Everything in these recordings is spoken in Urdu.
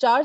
4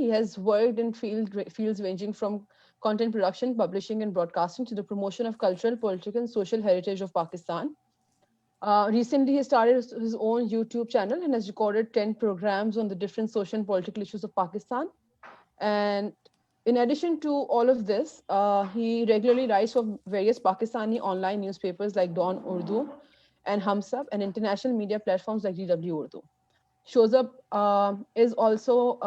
he has worked in fields ranging from content production, publishing and broadcasting to the promotion of cultural, political and social heritage of Pakistan. Recently, he started his own YouTube channel and has recorded 10 programs on the different social and political issues of Pakistan. And in addition to all of this, he regularly writes for various Pakistani online newspapers like Dawn Urdu and Humsab and international media platforms like DW Urdu. Shozab is also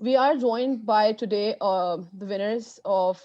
We are joined by today the winners of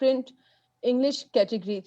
print English category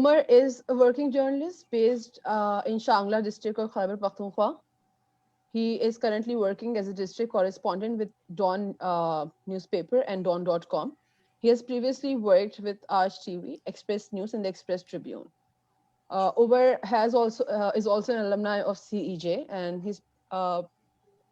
Umar is a working journalist based in Shangla district of Khyber Pakhtunkhwa. He is currently working as a district correspondent with Dawn newspaper and Dawn.com. He has previously worked with Aaj TV, Express News and the Express Tribune. Umar has also is also an alumni of CEJ and he's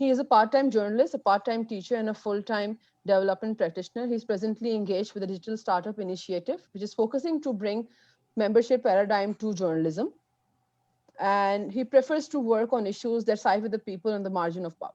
He is a part-time journalist, a part-time teacher and a full-time development practitioner. He's presently engaged with a digital startup initiative which is focusing to bring membership paradigm to journalism, and he prefers to work on issues that side with the people on the margin of power.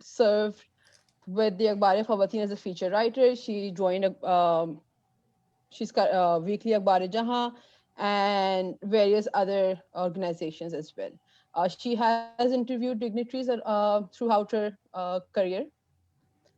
served with the Akhbar Khawatteen as a feature writer. She joined she's got Weekly Akhbar Jahan and various other organizations as well. She has interviewed dignitaries throughout her career.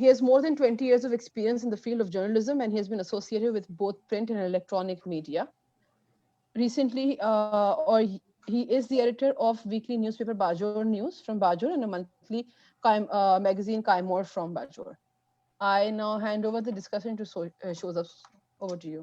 He has more than 20 years of experience in the field of journalism and he has been associated with both print and electronic media. Recently, he is the editor of weekly newspaper Bajor News from Bajor and a monthly magazine Kaimor from Bajor. I now hand over the discussion to Shozab. Over to you.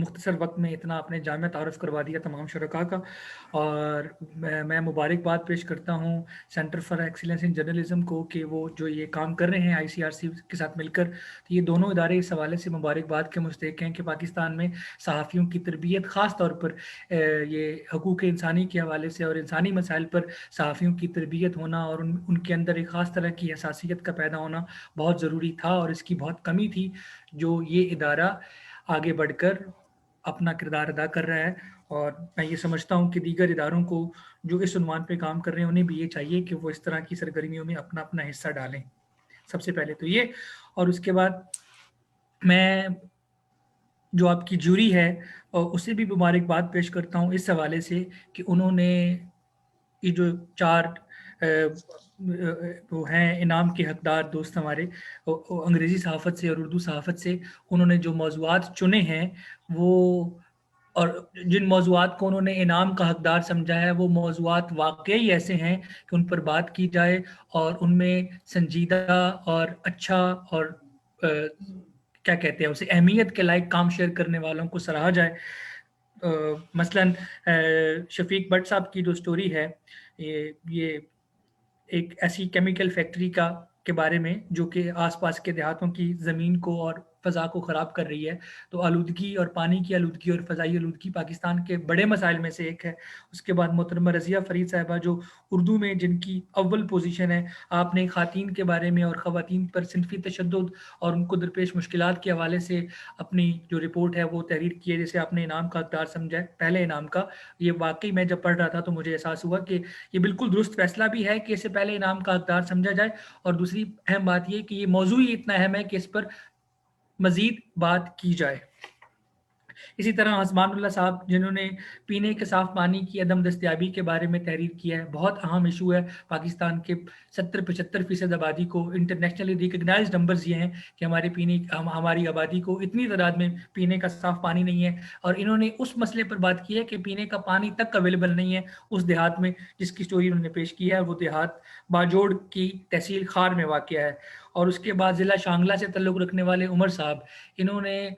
مختصر وقت میں اتنا اپنے جامع تعارف کروا دیا تمام شرکاء کا. اور میں مبارکباد پیش کرتا ہوں centre for excellence in journalism کو کہ وہ جو یہ کام کر رہے ہیں ICRC کے ساتھ مل کر. تو یہ دونوں ادارے اس حوالے سے مبارکباد کے مستحق ہیں کہ پاکستان میں صحافیوں کی تربیت، خاص طور پر یہ حقوق انسانی کے حوالے سے اور انسانی مسائل پر صحافیوں کی تربیت ہونا اور ان کے اندر ایک خاص طرح کی حساسیت کا پیدا ہونا بہت ضروری تھا، اور اس کی بہت کمی تھی، جو یہ ادارہ آگے بڑھ کر اپنا کردار ادا کر رہا ہے. اور میں یہ سمجھتا ہوں کہ دیگر اداروں کو جو اس عنوان پہ کام کر رہے ہیں انہیں بھی یہ چاہیے کہ وہ اس طرح کی سرگرمیوں میں اپنا اپنا حصہ ڈالیں. سب سے پہلے تو یہ، اور اس کے بعد میں جو آپ کی جوری ہے اسے بھی مبارکباد پیش کرتا ہوں اس حوالے سے کہ انہوں نے یہ جو 4 وہ ہیں انعام کے حقدار دوست ہمارے انگریزی صحافت سے اور اردو صحافت سے، انہوں نے جو موضوعات چنے ہیں وہ، اور جن موضوعات کو انہوں نے انعام کا حقدار سمجھا ہے، وہ موضوعات واقعی ایسے ہیں کہ ان پر بات کی جائے اور ان میں سنجیدہ اور اچھا اور کیا کہتے ہیں اسے اہمیت کے لائق کام شیئر کرنے والوں کو سراہا جائے. مثلا شفیق بٹ صاحب کی جو سٹوری ہے، یہ ایک ایسی کیمیکل فیکٹری کے بارے میں جو کہ آس پاس کے دیہاتوں کی زمین کو اور فضا کو خراب کر رہی ہے. تو آلودگی اور پانی کی آلودگی اور فضائی آلودگی پاکستان کے بڑے مسائل میں سے ایک ہے. اس کے بعد محترمہ رضیہ فرید صاحبہ جو اردو میں جن کی اول پوزیشن ہے، آپ نے خواتین کے بارے میں اور خواتین پر صنفی تشدد اور ان کو درپیش مشکلات کے حوالے سے اپنی جو رپورٹ ہے وہ تحریر کی ہے، جسے آپ نے انعام کا حقدار سمجھا ہے، پہلے انعام کا. یہ واقعی میں جب پڑھ رہا تھا تو مجھے احساس ہوا کہ یہ بالکل درست فیصلہ بھی ہے کہ اس سے پہلے انعام کا حقدار سمجھا جائے. اور دوسری اہم بات یہ کہ یہ موضوع ہی اتنا اہم ہے کہ اس پر مزید بات کی جائے. اسی طرح عثمان اللہ صاحب جنہوں نے پینے کے صاف پانی کی عدم دستیابی کے بارے میں تحریر کیا ہے، بہت اہم ایشو ہے. پاکستان کے 70-75% آبادی کو انٹرنیشنلی ریکگنائزڈ نمبرز یہ ہیں کہ ہماری آبادی کو اتنی تعداد میں پینے کا صاف پانی نہیں ہے. اور انہوں نے اس مسئلے پر بات کی ہے کہ پینے کا پانی تک اویلیبل نہیں ہے اس دیہات میں جس کی سٹوری انہوں نے پیش کی ہے. وہ دیہات باجوڑ کی تحصیل خار میں واقع ہے. اور اس کے بعد ضلع شانگلہ سے تعلق رکھنے والے عمر صاحب، انہوں نے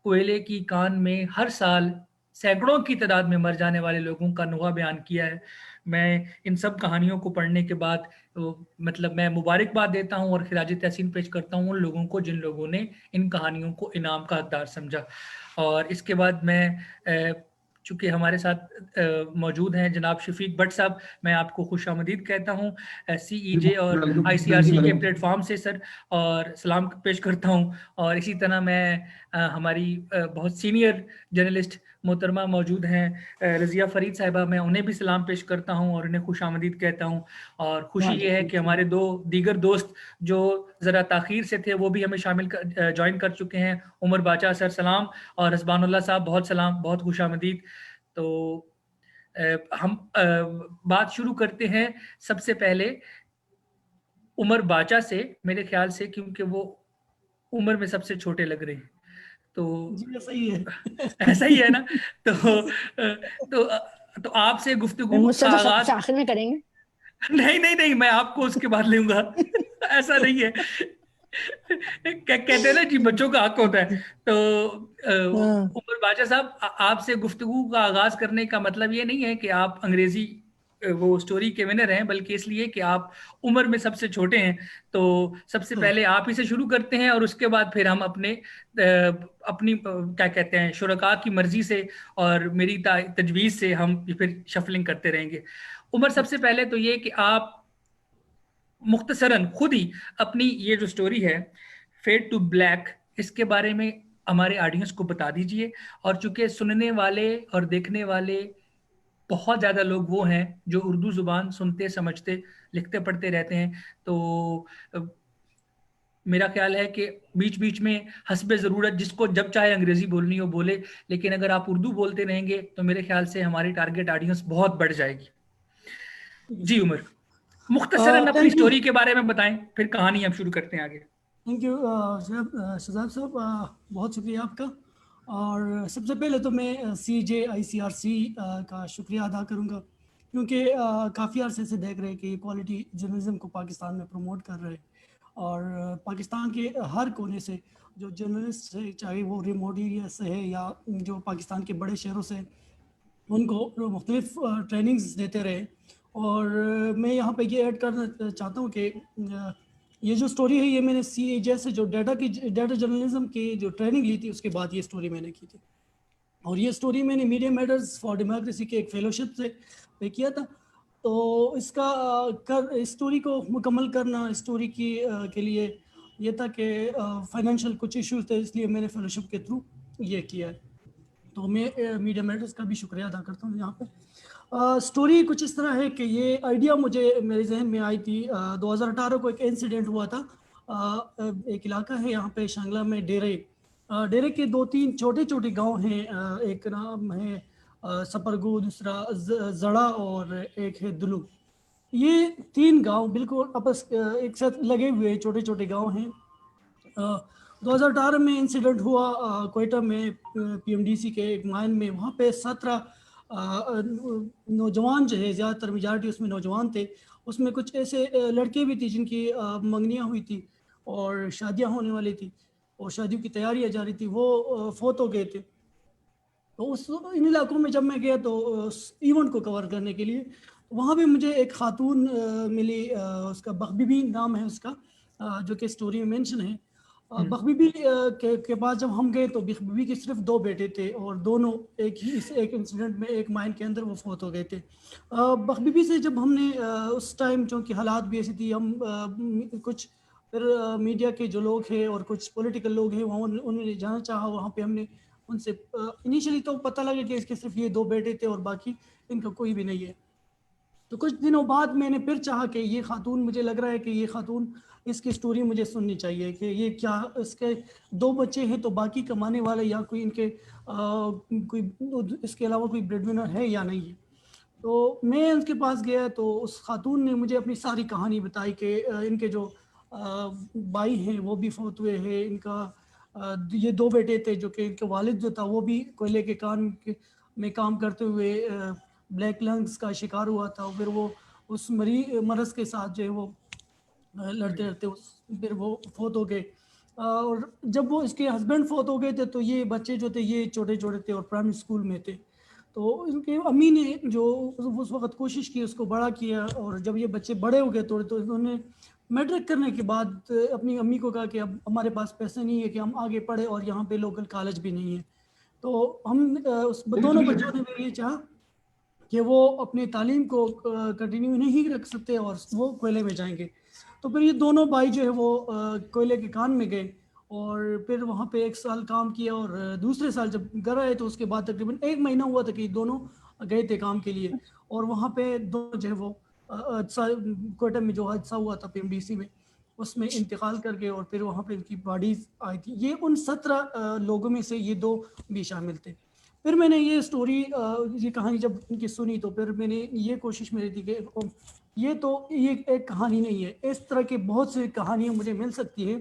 کوئلے کی کان میں ہر سال سینکڑوں کی تعداد میں مر جانے والے لوگوں کا نوحہ بیان کیا ہے. میں ان سب کہانیوں کو پڑھنے کے بعد مطلب میں مبارکباد دیتا ہوں اور خراج تحسین پیش کرتا ہوں ان لوگوں کو جن لوگوں نے ان کہانیوں کو انعام کا حقدار سمجھا. اور اس کے بعد میں چونکہ ہمارے ساتھ موجود ہیں جناب شفیق بٹ صاحب، میں آپ کو خوش آمدید کہتا ہوں CEJ اور ICRC کے پلیٹ فارم سے سر، اور سلام پیش کرتا ہوں. اور اسی طرح میں ہماری بہت سینئر جرنلسٹ محترمہ موجود ہیں رضیہ فرید صاحبہ، میں انہیں بھی سلام پیش کرتا ہوں اور انہیں خوش آمدید کہتا ہوں. اور خوشی یہ ہے کہ ہمارے 2 دیگر دوست جو ذرا تاخیر سے تھے وہ بھی ہمیں جوائن کر چکے ہیں. عمر باچا سر سلام، اور رضوان اللہ صاحب بہت سلام، بہت خوش آمدید. تو ہم بات شروع کرتے ہیں سب سے پہلے عمر باچا سے، میرے خیال سے کیونکہ وہ عمر میں سب سے چھوٹے لگ رہے ہیں. تو ایسا ہی ہے نا. تو آپ سے گفتگو کا آغاز آخر میں کریں گے. نہیں میں آپ کو اس کے بعد لوں گا. ایسا نہیں ہے، کہتے ہیں نا جی بچوں کا حق ہوتا ہے. تو عمر باچا صاحب، آپ سے گفتگو کا آغاز کرنے کا مطلب یہ نہیں ہے کہ آپ انگریزی وہ سٹوری کے ونر ہیں، بلکہ اس لیے کہ آپ عمر میں سب سے چھوٹے ہیں. تو سب سے پہلے آپ ہی سے شروع کرتے ہیں اور اس کے بعد پھر ہم اپنی کیا کہتے ہیں شرکاء کی مرضی سے اور میری تجویز سے ہم پھر شفلنگ کرتے رہیں گے. عمر، سب سے پہلے تو یہ کہ آپ مختصراً خود ہی اپنی یہ جو سٹوری ہے فیڈ ٹو بلیک، اس کے بارے میں ہمارے آڈینس کو بتا دیجئے. اور چونکہ سننے والے اور دیکھنے والے بہت زیادہ لوگ وہ ہیں جو اردو زبان سنتے سمجھتے لکھتے پڑھتے رہتے ہیں، تو میرا خیال ہے کہ بیچ بیچ میں حسب ضرورت جس کو جب چاہے انگریزی بولنی ہو بولے، لیکن اگر آپ اردو بولتے رہیں گے تو میرے خیال سے ہماری ٹارگٹ آڈینس بہت بڑھ جائے گی. جی عمر، مختصراً اپنی سٹوری کے بارے میں بتائیں، پھر کہانی ہم شروع کرتے ہیں آگے. تھینک یو شہزاد صاحب، بہت شکریہ آپ کا. اور سب سے پہلے تو میں CJ ICRC کا شکریہ ادا کروں گا، کیونکہ کافی عرصے سے دیکھ رہے کہ کوالٹی جرنلزم کو پاکستان میں پروموٹ کر رہے، اور پاکستان کے ہر کونے سے جو جرنلسٹ ہے چاہے وہ ریموٹ ایریا سے ہے یا جو پاکستان کے بڑے شہروں سے، ان کو مختلف ٹریننگز دیتے رہے. اور میں یہاں پہ یہ ایڈ کرنا چاہتا ہوں کہ یہ جو سٹوری ہے یہ میں نے سی اے جیسے جو ڈیٹا جرنلزم کی جو ٹریننگ لی تھی اس کے بعد یہ سٹوری میں نے کی تھی. اور یہ سٹوری میں نے میڈیا میٹرز فار ڈیموکریسی کے ایک فیلوشپ سے پہ کیا تھا. تو اس کا اسٹوری کو مکمل کرنا اسٹوری کی کے لیے یہ تھا کہ فائنینشیل کچھ ایشوز تھے، اس لیے میں نے فیلوشپ کے تھرو یہ کیا ہے. تو میں میڈیا میٹرز کا بھی شکریہ ادا کرتا ہوں یہاں پہ. سٹوری کچھ اس طرح ہے کہ یہ آئیڈیا مجھے میرے ذہن میں آئی تھی 2018 کو ایک انسیڈنٹ ہوا تھا. ایک علاقہ ہے یہاں پہ شانگلہ میں ڈیرے کے 2-3 چھوٹے چھوٹے گاؤں ہیں. ایک نام ہے سپرگو، دوسرا زڑا اور ایک ہے دلو. یہ 3 گاؤں بالکل آپس ایک ساتھ لگے ہوئے چھوٹے چھوٹے گاؤں ہیں. 2018 میں انسیڈنٹ ہوا کوئٹہ میں پی ایم ڈی سی کے ایک مائن میں. وہاں پہ 17 نوجوان جو ہے، زیادہ تر میجارٹی اس میں نوجوان تھے. اس میں کچھ ایسے لڑکے بھی تھے جن کی منگنیاں ہوئی تھی اور شادیاں ہونے والی تھی اور شادیوں کی تیاریاں جاری تھی، وہ فوت ہو گئے تھے. تو ان علاقوں میں جب میں گیا تو ایونٹ کو کور کرنے کے لیے، وہاں پہ مجھے ایک خاتون ملی. اس کا بخ بی بی نام ہے اس کا، جو کہ سٹوری میں مینشن ہے. بخ بی بی کے پاس جب ہم گئے تو بخ بی بی کے صرف 2 بیٹے تھے اور دونوں ایک انسیڈنٹ میں ایک مائن کے اندر وہ فوت ہو گئے تھے. بخ بی بی سے جب ہم نے اس ٹائم چونکہ حالات بھی ایسی تھی، ہم کچھ پھر میڈیا کے جو لوگ ہیں اور کچھ پولیٹیکل لوگ ہیں وہاں انہوں نے جانا چاہا. وہاں پہ ہم نے ان سے انیشلی تو پتہ لگا کہ اس کے صرف یہ 2 بیٹے تھے اور باقی ان کا کوئی بھی نہیں ہے. تو کچھ دنوں بعد میں نے پھر چاہا کہ یہ خاتون، مجھے لگ رہا ہے کہ یہ خاتون اس کی سٹوری مجھے سننی چاہیے کہ یہ کیا اس کے 2 بچے ہیں تو باقی کمانے والے یا کوئی ان کے کوئی اس کے علاوہ کوئی بریڈ ونر ہے یا نہیں ہے. تو میں ان کے پاس گیا تو اس خاتون نے مجھے اپنی ساری کہانی بتائی کہ ان کے جو بھائی ہیں وہ بھی فوت ہوئے ہیں. ان کا یہ 2 بیٹے تھے جو کہ ان کے والد جو تھا وہ بھی کوئلے کے کان میں کام کرتے ہوئے بلیک لنگس کا شکار ہوا تھا. پھر وہ اس مرض کے ساتھ جو ہے وہ لڑتے پھر وہ فوت ہو گئے. اور جب وہ اس کے ہسبینڈ فوت ہو گئے تھے تو یہ بچے جو تھے یہ چھوٹے چھوٹے تھے اور پرائمری اسکول میں تھے. تو ان کے امی نے جو اس وقت کوشش کی اس کو بڑا کیا، اور جب یہ بچے بڑے ہو گئے تو انہوں نے میٹرک کرنے کے بعد اپنی امی کو کہا کہ اب ہمارے پاس پیسے نہیں ہے کہ ہم آگے پڑھے اور یہاں پہ لوکل کالج بھی نہیں ہے. تو ہم دونوں بچوں نے یہ چاہا کہ وہ اپنی تعلیم کو کنٹینیو نہیں رکھ سکتے اور وہ کوئلے میں جائیں گے. تو پھر یہ دونوں بھائی جو ہے وہ کوئلے کے کان میں گئے اور پھر وہاں پہ 1 سال کام کیا. اور دوسرے سال جب گھر آئے تو اس کے بعد تقریباً 1 مہینہ ہوا تھا کہ دونوں گئے تھے کام کے لیے. اور وہاں پہ جو ہے وہ کوئٹہ میں جو حادثہ ہوا تھا پی ایم ڈی سی میں، اس میں انتقال کر گئے اور پھر وہاں پہ ان کی باڈیز آئی تھی. یہ ان 17 لوگوں میں سے یہ 2 بھی شامل تھے. پھر میں نے یہ سٹوری یہ کہانی جب ان کی سنی تو پھر میں نے یہ کوشش میری تھی کہ یہ تو یہ ایک کہانی نہیں ہے، اس طرح کے بہت سی کہانیاں مجھے مل سکتی ہیں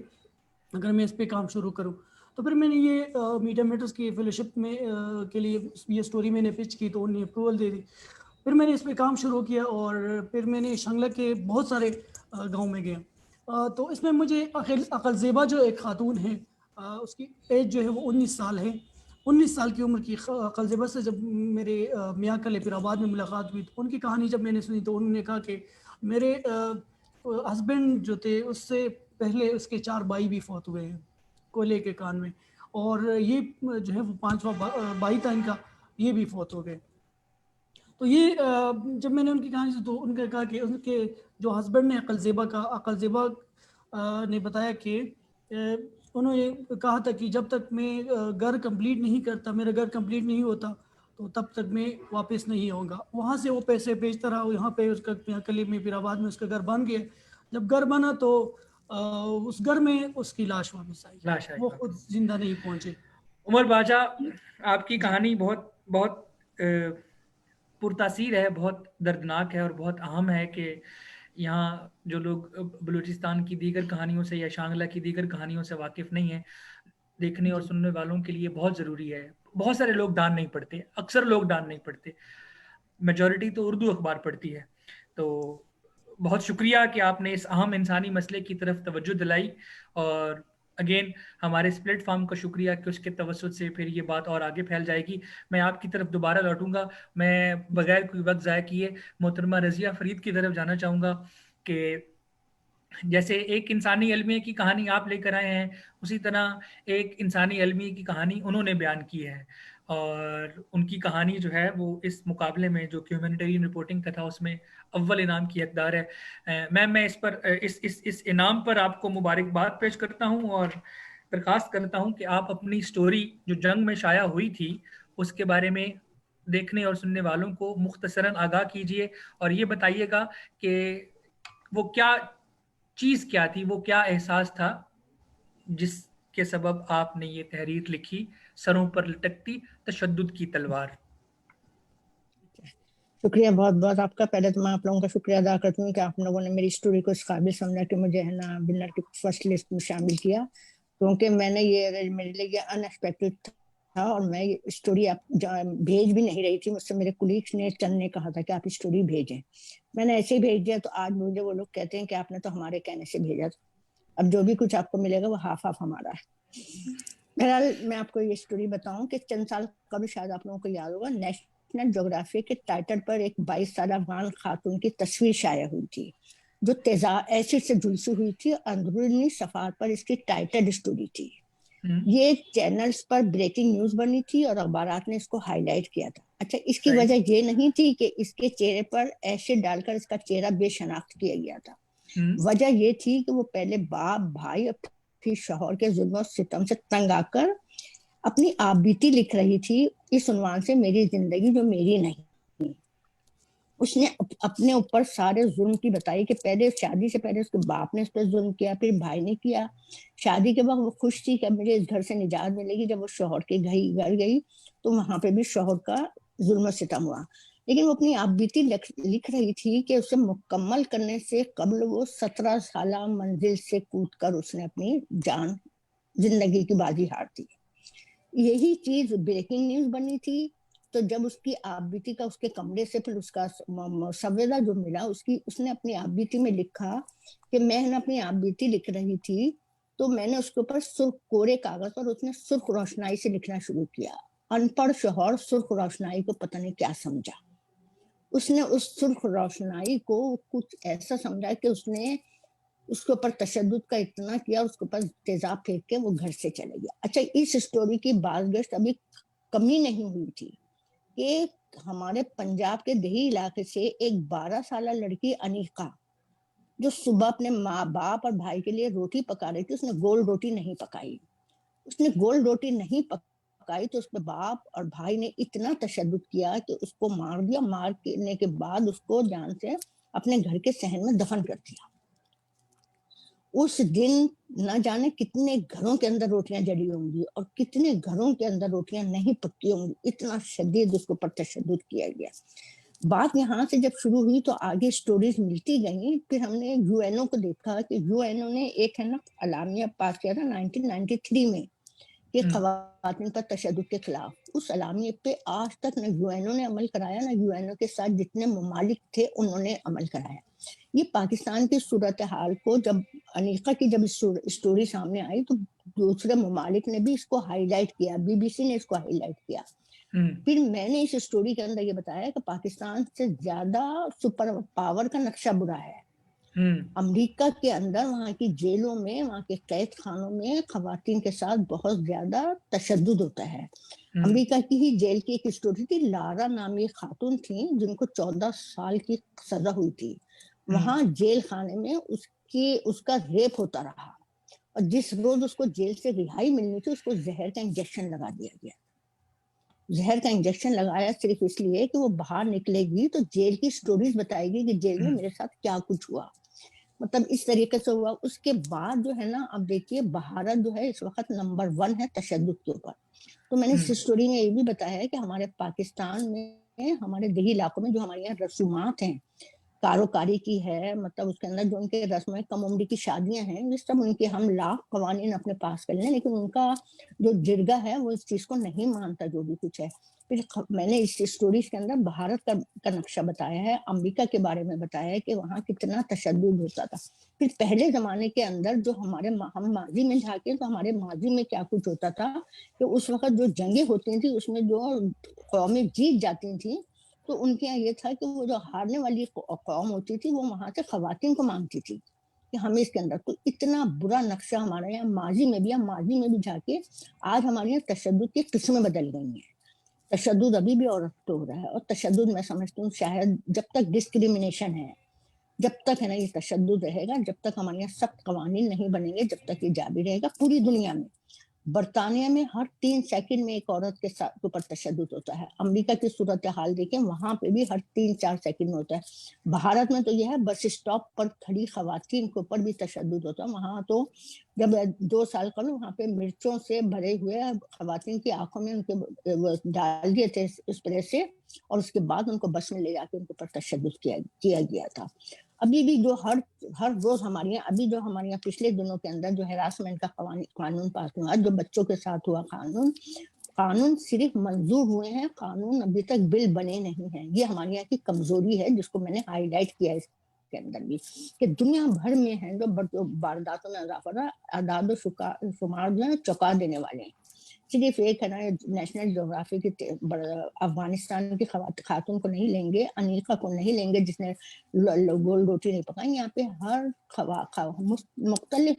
اگر میں اس پہ کام شروع کروں. تو پھر میں نے یہ میڈیا میٹرز کی فیلوشپ میں کے لیے یہ سٹوری میں نے پچ کی تو انہوں نے اپروول دے دی. پھر میں نے اس پہ کام شروع کیا اور پھر میں نے شانگلہ کے بہت سارے گاؤں میں گیا. تو اس میں مجھے عقل زیبہ جو ایک خاتون ہے، اس کی ایج جو ہے وہ 19 سال ہے. 19 سال کی عمر کی عقل زیبہ سے جب میرے میاں کل پھر آباد میں ملاقات ہوئی تو ان کی کہانی جب میں نے سنی تو انہوں نے کہا کہ میرے ہسبینڈ جو تھے اس سے پہلے اس کے 4 بھائی بھی فوت ہوئے ہیں کوئلے کے کان میں، اور یہ جو ہے وہ 5واں بھائی تھا ان کا، یہ بھی فوت ہو گئے. تو یہ جب میں نے ان کی کہانی سے تو ان نے کہا کہ ان کے جو ہسبینڈ نے عقل زیبہ نے بتایا کہ انہوں نے کہا تھا کہ جب تک میں گھر کمپلیٹ نہیں کرتا، میرا گھر کمپلیٹ نہیں ہوتا تو تب تک میں واپس نہیں آؤں گا. وہاں سے وہ پیسے بھیجتا رہا، یہاں پہ اس کا کلی میں پھر آباد میں اس کا گھر بن گیا. جب گھر بنا تو اس گھر میں اس کی لاش واپس آئی، وہ خود زندہ نہیں پہنچے. عمر باچا، آپ کی کہانی بہت پرتاثیر ہے، بہت دردناک ہے اور بہت اہم ہے کہ یہاں جو لوگ بلوچستان کی دیگر کہانیوں سے یا شانگلہ کی دیگر کہانیوں سے واقف نہیں ہیں، دیکھنے اور سننے والوں کے لیے بہت ضروری ہے. بہت سارے لوگ ڈان نہیں پڑھتے، اکثر لوگ ڈان نہیں پڑھتے، میجورٹی تو اردو اخبار پڑھتی ہے. تو بہت شکریہ کہ آپ نے اس اہم انسانی مسئلے کی طرف توجہ دلائی اور اگین ہمارے اس پلیٹ فارم کا شکریہ کہ اس کے توسط سے پھر یہ بات اور آگے پھیل جائے گی. میں آپ کی طرف دوبارہ لوٹوں گا. میں بغیر کوئی وقت ضائع کیے محترمہ رضیہ فرید کی طرف جانا چاہوں گا کہ جیسے ایک انسانی المیہ کی کہانی آپ لے کر آئے ہیں، اسی طرح ایک انسانی المیہ کی کہانی انہوں نے بیان کی ہے، اور ان کی کہانی جو ہے وہ اس مقابلے میں جو کہ ہیومینیٹیرین رپورٹنگ کا تھا اس میں اول انعام کی حقدار ہے. میم میں اس پر اس انعام پر آپ کو مبارکباد پیش کرتا ہوں اور درخواست کرتا ہوں کہ آپ اپنی سٹوری جو جنگ میں شائع ہوئی تھی اس کے بارے میں دیکھنے اور سننے والوں کو مختصراً آگاہ کیجئے، اور یہ بتائیے گا کہ وہ کیا چیز کیا تھی، وہ کیا احساس تھا جس کے سبب آپ نے یہ تحریر لکھی، سروں پر لٹکتی تشدد کی تلوار. شکریہ بہت بہت آپ کا. پہلے تو میں آپ لوگوں کا شکریہ ادا کرتی ہوں کہ آپ لوگوں نے میری سٹوری کو اس قابل سمجھا کہ مجھے ہے نا ونر کی فرسٹ لسٹ میں شامل کیا، کیونکہ میں نے یہ میرے لیے یہ ان ایکسپیکٹڈ تھا، اور میں یہ اسٹوری آپ بھیج بھی نہیں رہی تھی. مجھ سے میرے کولیگس نے چند نے کہا تھا کہ آپ اسٹوری بھیجیں، میں نے ایسے ہی بھیج دیا. تو آج مجھے وہ لوگ کہتے ہیں کہ آپ نے تو ہمارے کہنے سے بھیجا تھا، اب جو بھی کچھ آپ کو ملے گا وہ ہاف ہاف ہمارا ہے. بہرحال میں آپ کو یہ اسٹوری بتاؤں کہ چند سال قبل شاید آپ لوگوں کو یاد ہوگا نیشنل جغرافی کے ٹائٹل پر ایک 22 سالہ افغان خاتون کی تصویر شائع ہوئی تھی جو تیزاب ایسڈ سے جھلسی ہوئی تھی. اندرونی صفحات پر اس کی ٹائٹل اسٹوری تھی. یہ چینلز پر بریکنگ نیوز بنی تھی اور اخبارات نے اس کو ہائی لائٹ کیا تھا. اچھا، اس کی وجہ یہ نہیں تھی کہ اس کے چہرے پر ایسڈ ڈال کر اس کا چہرہ بے شناخت کیا گیا تھا. وجہ یہ تھی کہ وہ پہلے باپ، بھائی اور پھر شوہر کے ظلم و ستم سے تنگ آ کر اپنی آپ بیتی لکھ رہی تھی اس عنوان سے، میری زندگی جو میری نہیں. اس نے اپنے اوپر سارے ظلم کی بتائی کہ پہلے شادی سے پہلے اس کے باپ نے اس پر ظلم کیا، پھر بھائی نے کیا. شادی کے بعد وہ خوش تھی کہ مجھے اس گھر سے نجات ملے گی. جب وہ شوہر کے گھر گئی تو وہاں پہ بھی شوہر کا ظلم و ستم ہوا. لیکن وہ اپنی آپ بیتی لکھ رہی تھی کہ اسے مکمل کرنے سے قبل وہ 17 سالہ منزل سے کود کر اس نے اپنی جان، زندگی کی بازی ہار دی. یہی چیز بریکنگ نیوز بنی تھی. تو جب اس کی آپ بیتی کا اس کے کمرے سے پھر اس کا سویدہ جو ملا، اس نے اپنی آپ بیتی میں لکھا کہ میں نے اپنی آپ بیتی لکھ رہی تھی تو میں نے اس کے اوپر سرخ کورے کاغذ پر اس نے سرخ روشنائی سے لکھنا شروع کیا. ان پڑھ شوہر سرخ روشنائی کو پتہ نہیں کیا سمجھا. اس نے اس سرخ روشنائی کو کچھ ایسا سمجھا کہ اس نے اس کے اوپر تشدد کا اتنا کیا، اس کے اوپر تیزاب پھینک کے وہ گھر سے چلے گیا. اچھا، اس اسٹوری کی باز گشت ابھی کمی نہیں ہوئی تھی کہ ہمارے پنجاب کے دیہی علاقے سے ایک 12 سالہ لڑکی انیقا جو صبح اپنے ماں باپ اور بھائی کے لیے روٹی پکا رہی تھی، اس نے گول روٹی نہیں پکائی. اس نے گول روٹی نہیں پکائی تو اس پہ باپ اور بھائی نے اتنا تشدد کیا کہ اس کو مار دیا. مارنے کے بعد اس کو جان سے اپنے گھر کے صحن میں دفن کر دیا. اس دن نہ جانے کتنے گھروں کے اندر روٹیاں جلی ہوں گی اور کتنے گھروں کے اندر روٹیاں نہیں پکی ہوں گی. اتنا شدید اس کو پر تشدد کیا گیا. بات یہاں سے جب شروع ہوئی تو آگے سٹوریز ملتی گئیں. پھر ہم نے یو این او کو دیکھا کہ یو این او نے ایک ہے نا اعلامیہ پاس کیا تھا 1993 میں کہ خواتین پر تشدد کے خلاف. اس اعلامیے پہ آج تک نہ یو این او نے عمل کرایا، نہ یو این او کے ساتھ جتنے ممالک تھے انہوں نے عمل کرایا. یہ پاکستان کی صورتحال کو جب انیقا کی جب اسٹوری سامنے آئی تو دوسرے ممالک نے بھی اس کو ہائی لائٹ کیا، بی بی سی نے اس کو ہائی لائٹ کیا. پھر میں نے اس اسٹوری کے اندر یہ بتایا کہ پاکستان سے زیادہ سپر پاور کا نقشہ برا ہے. امریکہ کے اندر وہاں کی جیلوں میں، وہاں کے قید خانوں میں خواتین کے ساتھ بہت زیادہ تشدد ہوتا ہے. امریکہ کی ہی جیل کی ایک اسٹوری تھی، لارا نامی خاتون تھی جن کو 14 سال کی سزا ہوئی تھی. وہاں جیل خانے میں اس کا ریپ ہوتا رہا اور جس روز اس کو جیل سے رہائی ملنی تھی اس کو زہر کا انجیکشن لگا دیا گیا. زہر کا انجیکشن لگایا صرف اس لیے کہ وہ باہر نکلے گی تو جیل کی سٹوریز بتائے گی کہ جیل میں میرے ساتھ کیا کچھ ہوا. مطلب اس طریقے سے ہوا. اس کے بعد جو ہے نا اب دیکھیے بھارت جو ہے اس وقت نمبر 1 ہے تشدد کے اوپر. تو میں نے اس اسٹوری میں یہ بھی بتایا کہ ہمارے پاکستان میں ہمارے دیہی علاقوں میں جو ہمارے یہاں رسومات ہیں کاروکاری کی ہے، مطلب اس کے اندر جو ان کے رسمیں کم عمری کی شادیاں ہیں یہ سب ان کے ہم لاکھ قوانین اپنے پاس کر لیں لیکن ان کا جو جرگہ ہے وہ اس چیز کو نہیں مانتا جو بھی کچھ ہے. پھر میں نے اس اسٹوریز کے اندر بھارت کا نقشہ بتایا ہے، امریکہ کے بارے میں بتایا ہے کہ وہاں کتنا تشدد ہوتا تھا. پھر پہلے زمانے کے اندر جو ہم ماضی میں جھانکیں تو ہمارے ماضی میں کیا کچھ ہوتا تھا کہ اس وقت جو جنگیں ہوتی تھیں اس میں جو قومیں جیت جاتی تھیں تو ان کے یہاں یہ تھا کہ وہ جو ہارنے والی قوم ہوتی تھی وہ وہاں سے خواتین کو مانگتی تھی کہ ہمیں اس کے اندر. تو اتنا برا نقشہ ہمارے یہاں ماضی میں بھی جھانکے آج ہمارے یہاں تشدد کی قسمیں بدل گئی ہیں. تشدد ابھی بھی عورت پہ ہو رہا ہے، اور تشدد میں سمجھتی ہوں شاید جب تک ڈسکریمنیشن ہے، جب تک ہے نا یہ تشدد رہے گا، جب تک ہمارے یہاں سخت قوانین نہیں بنیں گے، جب تک یہ جاری رہے گا. پوری دنیا میں برطانیہ میں ہر 3 سیکنڈ میں ایک عورت کے اوپر تشدد ہوتا ہے. امریکہ کی صورتحال دیکھیں، وہاں پہ بھی ہر 3-4 سیکنڈ میں ہوتا ہے. بھارت میں تو یہ ہے بس اسٹاپ پر کھڑی خواتین کے اوپر بھی تشدد ہوتا ہے. وہاں تو جب 2 سال قبل وہاں پہ مرچوں سے بھرے ہوئے خواتین کی آنکھوں میں ان کے ڈال دیے تھے اسپرے سے، اور اس کے بعد ان کو بس میں لے جا کے ان کے اوپر تشدد کیا گیا تھا. ابھی بھی جو ہر روز ہمارے یہاں پچھلے دنوں کے اندر جو ہراسمنٹ کا قانون پاس ہوا، جو بچوں کے ساتھ ہوا قانون صرف منظور ہوئے ہیں، قانون ابھی تک بل بنے نہیں ہیں. یہ ہمارے یہاں کی کمزوری ہے جس کو میں نے ہائی لائٹ کیا ہے کے اندر بھی، کہ دنیا بھر میں ہیں جو وارداتوں میں اضافہ رہا، اعداد و شمار جو ہے چونکا دینے والے ہیں. صرف ایک ہے نا نیشنل جغرافی کی افغانستان کی خاتون کو نہیں لیں گے، انیقہ کو نہیں لیں گے جس نے گول روٹی نہیں پکائی. یہاں پہ ہر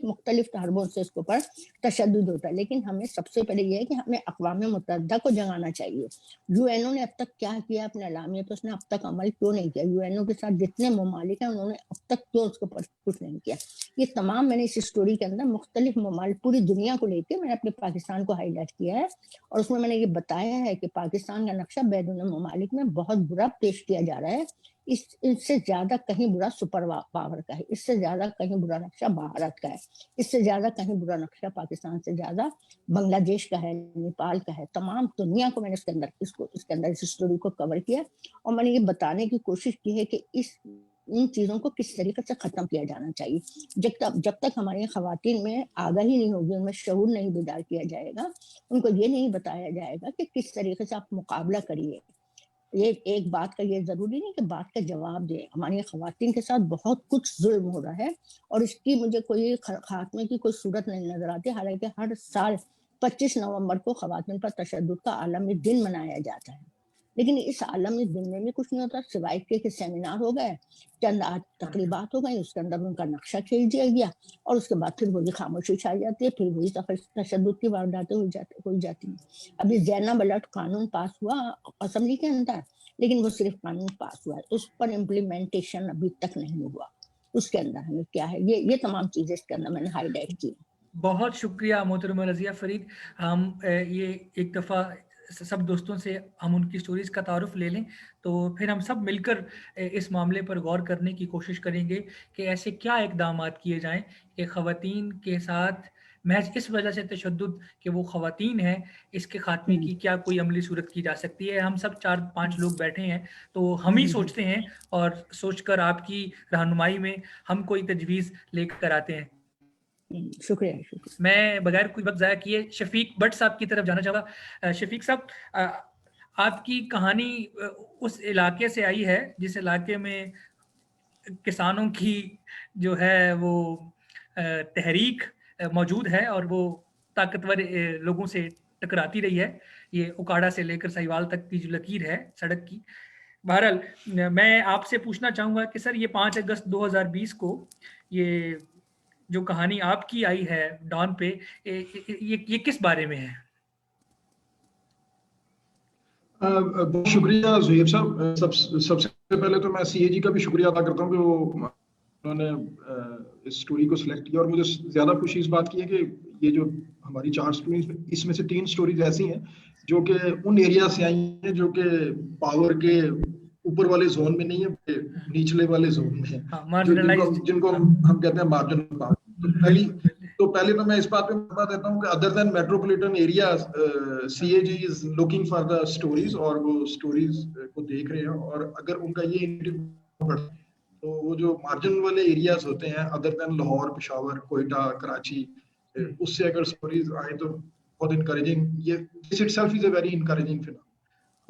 مختلف حربوں سے اس کے اوپر تشدد ہوتا ہے. لیکن ہمیں سب سے پہلے یہ ہے کہ ہمیں اقوام متحدہ کو جگانا چاہیے. یو این او نے اب تک کیا کیا اپنے اعلامیہ پہ، اس نے اب تک عمل کیوں نہیں کیا؟ یو این او کے ساتھ جتنے ممالک ہیں انہوں نے اب تک کیوں اس کے اوپر کچھ نہیں کیا؟ یہ تمام میں نے اس اسٹوری کے اندر مختلف ممالک پوری دنیا کو لے کے میں نے اپنے پاکستان کو ہائی لائٹ کیا ہے، اور اس میں نے یہ بتایا ہے کہ پاکستان کا نقشہ بیرون ممالک میں بہت برا پیش کیا جا رہا ہے. اس سے زیادہ کہیں برا سپر پاور کا ہے، اس سے زیادہ کہیں برا نقشہ بھارت کا ہے، اس سے زیادہ کہیں برا نقشہ پاکستان سے زیادہ بنگلہ دیش کا ہے، نیپال کا ہے. تمام دنیا کو میں نے اس کے اندر اس اسٹوری کو کور کیا، اور میں نے یہ بتانے کی کوشش کی ہے کہ ان چیزوں کو کس طریقے سے ختم کیا جانا چاہیے. جب تک ہماری خواتین میں آگاہی نہیں ہوگی، ان میں شعور نہیں بیدار کیا جائے گا، ان کو یہ نہیں بتایا جائے گا کہ کس طریقے سے آپ مقابلہ کریے. یہ ایک بات کا یہ ضروری نہیں کہ بات کا جواب دیں. ہماری خواتین کے ساتھ بہت کچھ ظلم ہو رہا ہے، اور اس کی مجھے کوئی خاتمے کی کوئی صورت نہیں نظر آتی. حالانکہ ہر سال 25 نومبر کو خواتین پر تشدد کا عالمی دن منایا جاتا ہے، لیکن اس عالمی دن میں بھی کچھ نہیں ہوتا سوائے کہ سیمینار ہو گئے، چند تقریبات ہو گئی، اس کے اندر ان کا نقشہ کھینچ دیا گیا، اور اس کے بعد پھر وہی خاموشی چھا جاتی ہے، پھر وہی تشدد کی وارداتیں ہو جاتی ہیں. ابھی زینب الرٹ قانون پاس ہوا اسمبلی کے اندر، لیکن وہ صرف قانون پاس ہوا ہے، اس پر امپلیمنٹیشن ابھی تک نہیں ہوا. اس کے اندر ہمیں کیا ہے، یہ تمام چیزیں اس کے اندر میں نے ہائی لائٹ کی. بہت شکریہ محترمہ رضیہ فرید. ہم یہ ایک دفعہ سب دوستوں سے ہم ان کی سٹوریز کا تعارف لے لیں، تو پھر ہم سب مل کر اس معاملے پر غور کرنے کی کوشش کریں گے کہ ایسے کیا اقدامات کیے جائیں کہ خواتین کے ساتھ محض اس وجہ سے تشدد کہ وہ خواتین ہیں، اس کے خاتمے کی کیا کوئی عملی صورت کی جا سکتی ہے. ہم سب 4-5 لوگ بیٹھے ہیں، تو ہم ہی سوچتے ہیں، اور سوچ کر آپ کی رہنمائی میں ہم کوئی تجویز لے کر آتے ہیں. شکریہ. میں بغیر کوئی وقت ضائع کیے شفیق بٹ صاحب کی طرف جانا چاہوں گا. شفیق صاحب، آپ کی کہانی اس علاقے سے آئی ہے جس علاقے میں کسانوں کی جو ہے وہ تحریک موجود ہے، اور وہ طاقتور لوگوں سے ٹکراتی رہی ہے. یہ اکاڑا سے لے کر سہیوال تک کی جو لکیر ہے سڑک کی. بہرحال میں آپ سے پوچھنا چاہوں گا کہ سر، یہ 5 اگست 2020 کو یہ جو کہانی آپ کی آئی ہے ڈان پہ، یہ کس بارے میں ہے؟ بہت شکریہ زہیر صاحب. سب سے پہلے تو میں سی اے جی کا بھی شکریہ ادا کرتا ہوں کہ انہوں نے اس سٹوری کو سلیکٹ کیا، اور مجھے زیادہ خوشی اس بات کی ہے کہ یہ جو ہماری 4 سٹوریز، اس میں سے 3 سٹوریز ایسی ہیں جو کہ ان ایریا سے آئی ہیں جو کہ پاور کے اوپر والے زون میں نہیں ہے، نیچلے والے زون میں ہیں، جن کو ہم کہتے ہیں مارجنل پاور. تو پہلے تو میں اس بات پہ بتا دیتا ہوں کہ other than metropolitan area, C A G is looking for the stories, اور وہ سٹوریز کو دیکھ رہے ہیں. اور اگر ان کا یہ انٹرویو تو وہ جو مارجن والے ایریاز ہوتے ہیں ادر دین لاہور، پشاور، کوئٹہ، کراچی، اس سے اگر سٹوریز آئیں تو بہت انکریجنگ. یہ this itself is a very encouraging phenomenon.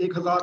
1000,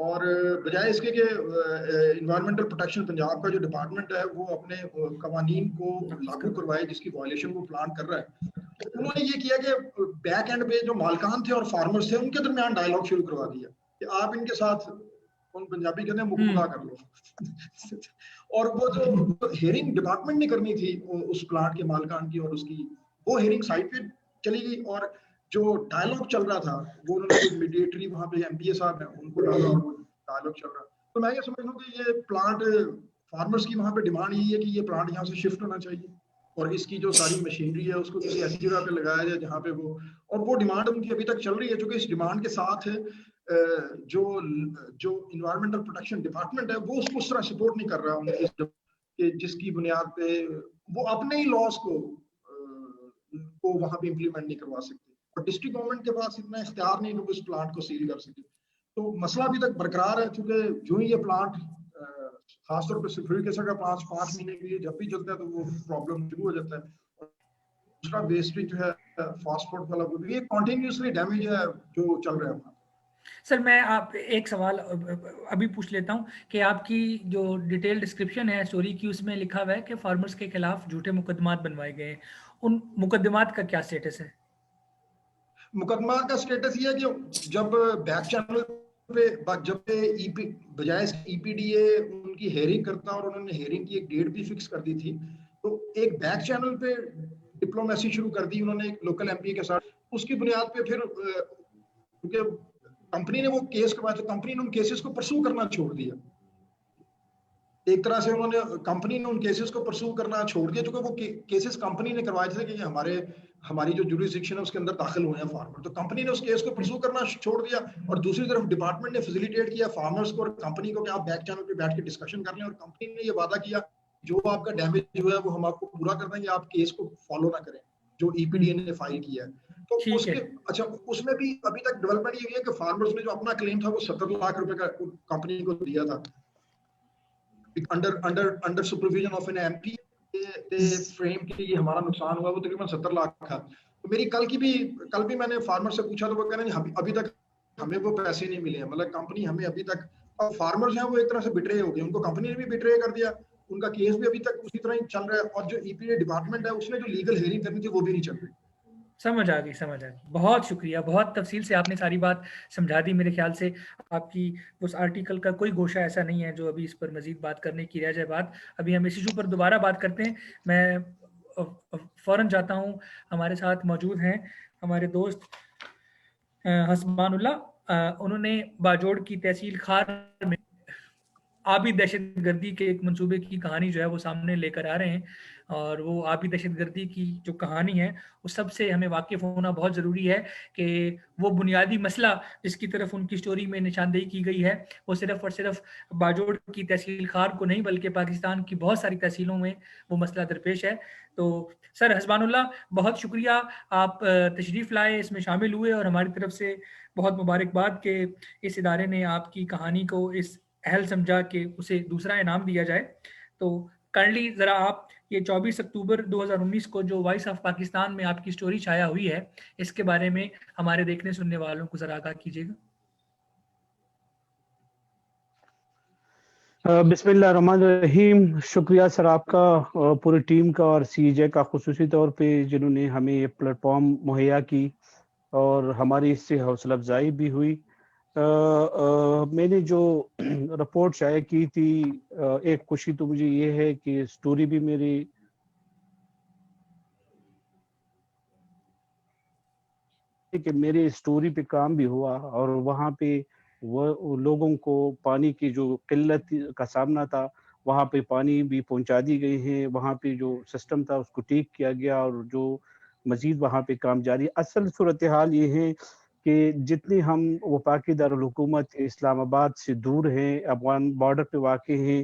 اور بجائے اس کے کہ انوائرمنٹل پروٹیکشن پنجاب کا جو ڈپارٹمنٹ ہے وہ اپنے قوانین کو لاگو کروائے جس کی وائلیشن وہ پلان کر رہا ہے، انہوں نے یہ کیا کہ بیک اینڈ پہ جو مالکان تھے اور فارمرز تھے ان کے درمیان ڈائیلاگ شروع کروا دیا کہ آپ ان کے ساتھ ان پنجابی کہتے ہیں مقابلہ کر لو اور وہ جو ہیئرنگ ڈپارٹمنٹ نے کرنی تھی اس پلانٹ کے مالکان کی اور اس کی، وہ ہیئرنگ سائٹ پہ چلی گئی اور جو ڈائیلاگ چل رہا تھا وہ انہوں نے میڈیٹری وہاں پہ ایم پی اے صاحب ہیں ان کو ڈالا اور وہ ڈائیلاگ چل رہا. تو میں یہ سمجھ لوں کہ یہ پلانٹ فارمرز کی وہاں پہ ڈیمانڈ یہی ہے کہ یہ پلانٹ یہاں سے شفٹ ہونا چاہیے اور اس کی جو ساری مشینری ہے اس کو کسی ایسی جگہ پہ لگایا جائے جہاں پہ اور وہ ڈیمانڈ ان کی ابھی تک چل رہی ہے. چونکہ اس ڈیمانڈ کے ساتھ جو انوائرمنٹل پروٹیکشن ڈپارٹمنٹ ہے وہ اس کو اس طرح سپورٹ نہیں کر رہا کہ جس کی بنیاد پہ وہ اپنے ہی لاس کو وہاں پہ امپلیمنٹ نہیں کروا سکتے اور ڈسٹرکٹ گورنمنٹ کے پاس اتنا اختیار نہیں کہ وہ اس پلانٹ کو سیل کر سکے. تو مسئلہ ابھی تک برقرار ہے چونکہ جو ہی یہ پلانٹ خاص طور پہ سلفیورک کا 5 مہینے کے لیے جب بھی چلتا ہے تو وہ پرابلم شروع ہو جاتا ہے. دوسرا ویسٹیج جو ہے فاسفورس والا وہ بھی کنٹینیوسلی ڈیمیج ہے جو چل رہا ہے. سر میں آپ ایک سوال ابھی پوچھ لیتا ہوں کہ آپ کی جو ڈیٹیل ڈسکرپشن ہے اسٹوری کی اس میں لکھا ہوا ہے کہ فارمرز کے خلاف جھوٹے مقدمات بنوائے گئے ہیں، ان مقدمات کا کیا سٹیٹس ہے؟ مقدمات کا سٹیٹس یہ ہے کہ جب بیک چینل پہ جب بجائے ای پی ڈی اے ان کی ہیئرنگ کرتا اور انہوں نے ہیئرنگ کی ایک ڈیٹ بھی فکس کر دی تھی تو ایک بیک چینل پہ ڈپلومیسی شروع کر دی انہوں نے ایک لوکل ایم پی کے ساتھ. اس کی بنیاد پہ پھر کیونکہ کمپنی نے وہ کیس کروایا تو کمپنی نے ان کیسز کو پرسو کرنا چھوڑ دیا. ایک طرح سے انہوں نے کمپنی نے ان کیسز کو پرسو کرنا چھوڑ دیا چونکہ وہ کیسز کمپنی نے کروائے تھے کہ یہ ہماری جو جوریسڈکشن ہے اس کے اندر داخل ہوئے ہیں فارمر. تو کمپنی نے اس کیس کو پرسو کرنا چھوڑ دیا اور دوسری طرف ڈپارٹمنٹ نے فیسیلیٹیٹ کیا فارمرز کو اور کمپنی کو کہ آپ بیک چینل پہ بیٹھ کے ڈسکشن کر لیں اور کمپنی نے یہ وعدہ کیا جو آپ کا ڈیمیج ہوا ہے وہ ہم آپ کو پورا کر دیں گے، آپ کیس کو فالو نہ کریں جو ای پی ڈی اے نے فائل کیا ہے. تو اس کے اچھا اس میں بھی ابھی تک ڈیولپمنٹ یہ ہے کہ فارمرز نے جو اپنا کلیم تھا وہ 70 لاکھ روپے کا کمپنی کو دیا تھا under supervision of N M P frame کہ یہ ہمارا نقصان ہوا وہ تقریباً 70 لاکھ کا. تو میری کل بھی میں نے فارمر سے پوچھا تو وہ کہہ رہے ہیں ابھی تک ہمیں وہ پیسے نہیں ملے ہیں. مطلب کمپنی ہمیں ابھی تک اور فارمرز ہیں وہ ایک طرح سے بٹرے ہو گئے، ان کو کمپنی نے بھی بٹرے کر دیا، ان کا کیس بھی ابھی تک اسی طرح ہی چل رہا ہے اور جو ای پی ڈی ڈپارٹمنٹ ہے اس نے جو لیگل ہیئرنگ کرنی تھی وہ بھی نہیں چل رہی. سمجھ آ گئی. بہت شکریہ، بہت تفصیل سے آپ نے ساری بات سمجھا دی. میرے خیال سے آپ کی اس آرٹیکل کا کوئی گوشہ ایسا نہیں ہے جو ابھی اس پر مزید بات کرنے کی رہ جائے بات. ابھی ہم اس ایشو پر دوبارہ بات کرتے ہیں. میں فوراً جاتا ہوں، ہمارے ساتھ موجود ہیں ہمارے دوست حسبان اللہ. انہوں نے باجوڑ کی تحصیل خار میں آبی دہشت گردی کے ایک منصوبے کی کہانی جو ہے وہ سامنے لے کر آ رہے ہیں اور وہ آبی دہشت گردی کی جو کہانی ہے اس سب سے ہمیں واقف ہونا بہت ضروری ہے کہ وہ بنیادی مسئلہ جس کی طرف ان کی سٹوری میں نشاندہی کی گئی ہے وہ صرف اور صرف باجوڑ کی تحصیل خار کو نہیں بلکہ پاکستان کی بہت ساری تحصیلوں میں وہ مسئلہ درپیش ہے. تو سر حسبان اللہ بہت شکریہ، آپ تشریف لائے، اس میں شامل ہوئے اور ہماری طرف سے بہت مبارکباد کہ اس ادارے نے آپ کی کہانی کو اس اہل سمجھا کہ اسے دوسرا انعام دیا جائے. تو کائنڈلی ذرا آپ یہ 24 اکتوبر 2019 کو جو وائس آف پاکستان میں آپ کی سٹوری شائع ہوئی ہے اس کے بارے میں ہمارے دیکھنے سننے والوں کو ذرا آگاہ کیجیے گا. بسم اللہ الرحمن الرحیم. شکریہ سر آپ کا، پوری ٹیم کا اور سی جے کا خصوصی طور پہ جنہوں نے ہمیں یہ پلیٹ فارم مہیا کی اور ہماری اس سے حوصلہ افزائی بھی ہوئی. میں نے جو رپورٹ شائع کی تھی ایک خوشی تو مجھے یہ ہے کہ سٹوری بھی میری کہ میرے سٹوری پہ کام بھی ہوا اور وہاں پہ وہ لوگوں کو پانی کی جو قلت کا سامنا تھا وہاں پہ پانی بھی پہنچا دی گئی ہیں، وہاں پہ جو سسٹم تھا اس کو ٹھیک کیا گیا اور جو مزید وہاں پہ کام جاری. اصل صورتحال یہ ہے کہ جتنے ہم وفاقی دارالحکومت اسلام آباد سے دور ہیں، افغان بارڈر پہ واقع ہیں،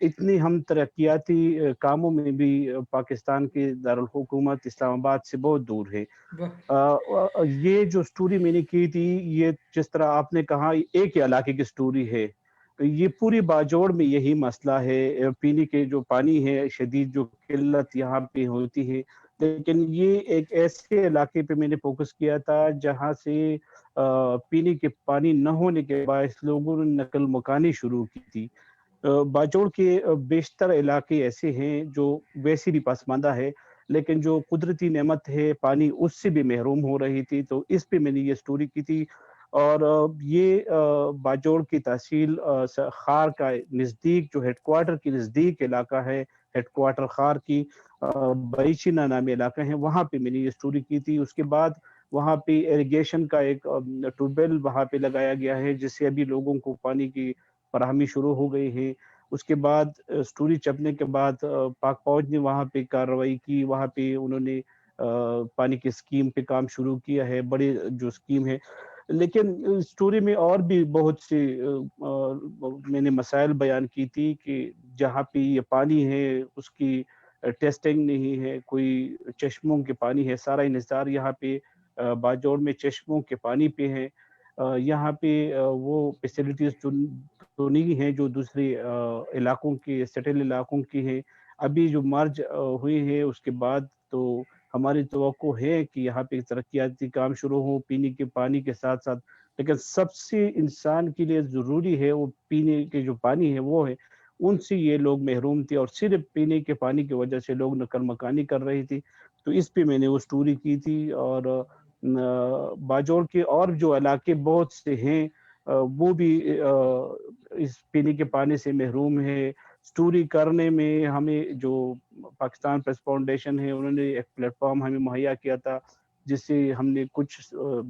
اتنے ہم ترقیاتی کاموں میں بھی پاکستان کے دارالحکومت اسلام آباد سے بہت دور ہے. یہ جو سٹوری میں نے کی تھی یہ جس طرح آپ نے کہا ایک ہی علاقے کی سٹوری ہے، یہ پوری باجوڑ میں یہی مسئلہ ہے. پینے کے جو پانی ہے شدید جو قلت یہاں پہ ہوتی ہے لیکن یہ ایک ایسے علاقے پہ میں نے فوکس کیا تھا جہاں سے پینے کے پانی نہ ہونے کے باعث لوگوں نے نقل مکانی شروع کی تھی. باجوڑ کے بیشتر علاقے ایسے ہیں جو ویسے بھی پسماندہ ہے، لیکن جو قدرتی نعمت ہے پانی اس سے بھی محروم ہو رہی تھی. تو اس پہ میں نے یہ سٹوری کی تھی. اور یہ باجوڑ کی تحصیل خار کا نزدیک جو ہیڈ کوارٹر کے نزدیک علاقہ ہے، ہیڈ کوارٹر خار کی بریچینا نامی علاقہ ہے، وہاں پہ میں نے یہ سٹوری کی تھی. اس کے بعد وہاں پہ ایریگیشن کا ایک ٹیوب ویل وہاں پہ لگایا گیا ہے جس سے ابھی لوگوں کو پانی کی فراہمی شروع ہو گئی ہے. اس کے بعد سٹوری چھپنے کے بعد پاک فوج نے وہاں پہ کارروائی کی، وہاں پہ انہوں نے پانی کی اسکیم پہ کام شروع کیا ہے، بڑی جو اسکیم ہے. لیکن سٹوری میں اور بھی بہت سے میں نے مسائل بیان کی تھی کہ جہاں پہ یہ پانی ہے اس کی ٹیسٹنگ نہیں ہے، کوئی چشموں کے پانی ہے، سارا انحصار یہاں پہ باجوڑ میں چشموں کے پانی پہ ہے. یہاں پہ وہ فیسلٹیز تو نہیں ہیں جو دوسرے علاقوں کی سیٹل علاقوں کی ہیں. ابھی جو مرج ہوئی ہے اس کے بعد تو ہماری توقع ہے کہ یہاں پہ ترقیاتی کام شروع ہو پینے کے پانی کے ساتھ ساتھ. لیکن سب سے انسان کے لیے ضروری ہے وہ پینے کے جو پانی ہے وہ ہے، ان سے یہ لوگ محروم تھے اور صرف پینے کے پانی کی وجہ سے لوگ نقل مکانی کر رہی تھی. تو اس پہ میں نے وہ سٹوری کی تھی. اور باجوڑ کے اور جو علاقے بہت سے ہیں وہ بھی اس پینے کے پانی سے محروم ہے. سٹوری کرنے میں ہمیں جو پاکستان پریس فاؤنڈیشن ہے انہوں نے ایک پلیٹ فارم ہمیں مہیا کیا تھا جس سے ہم نے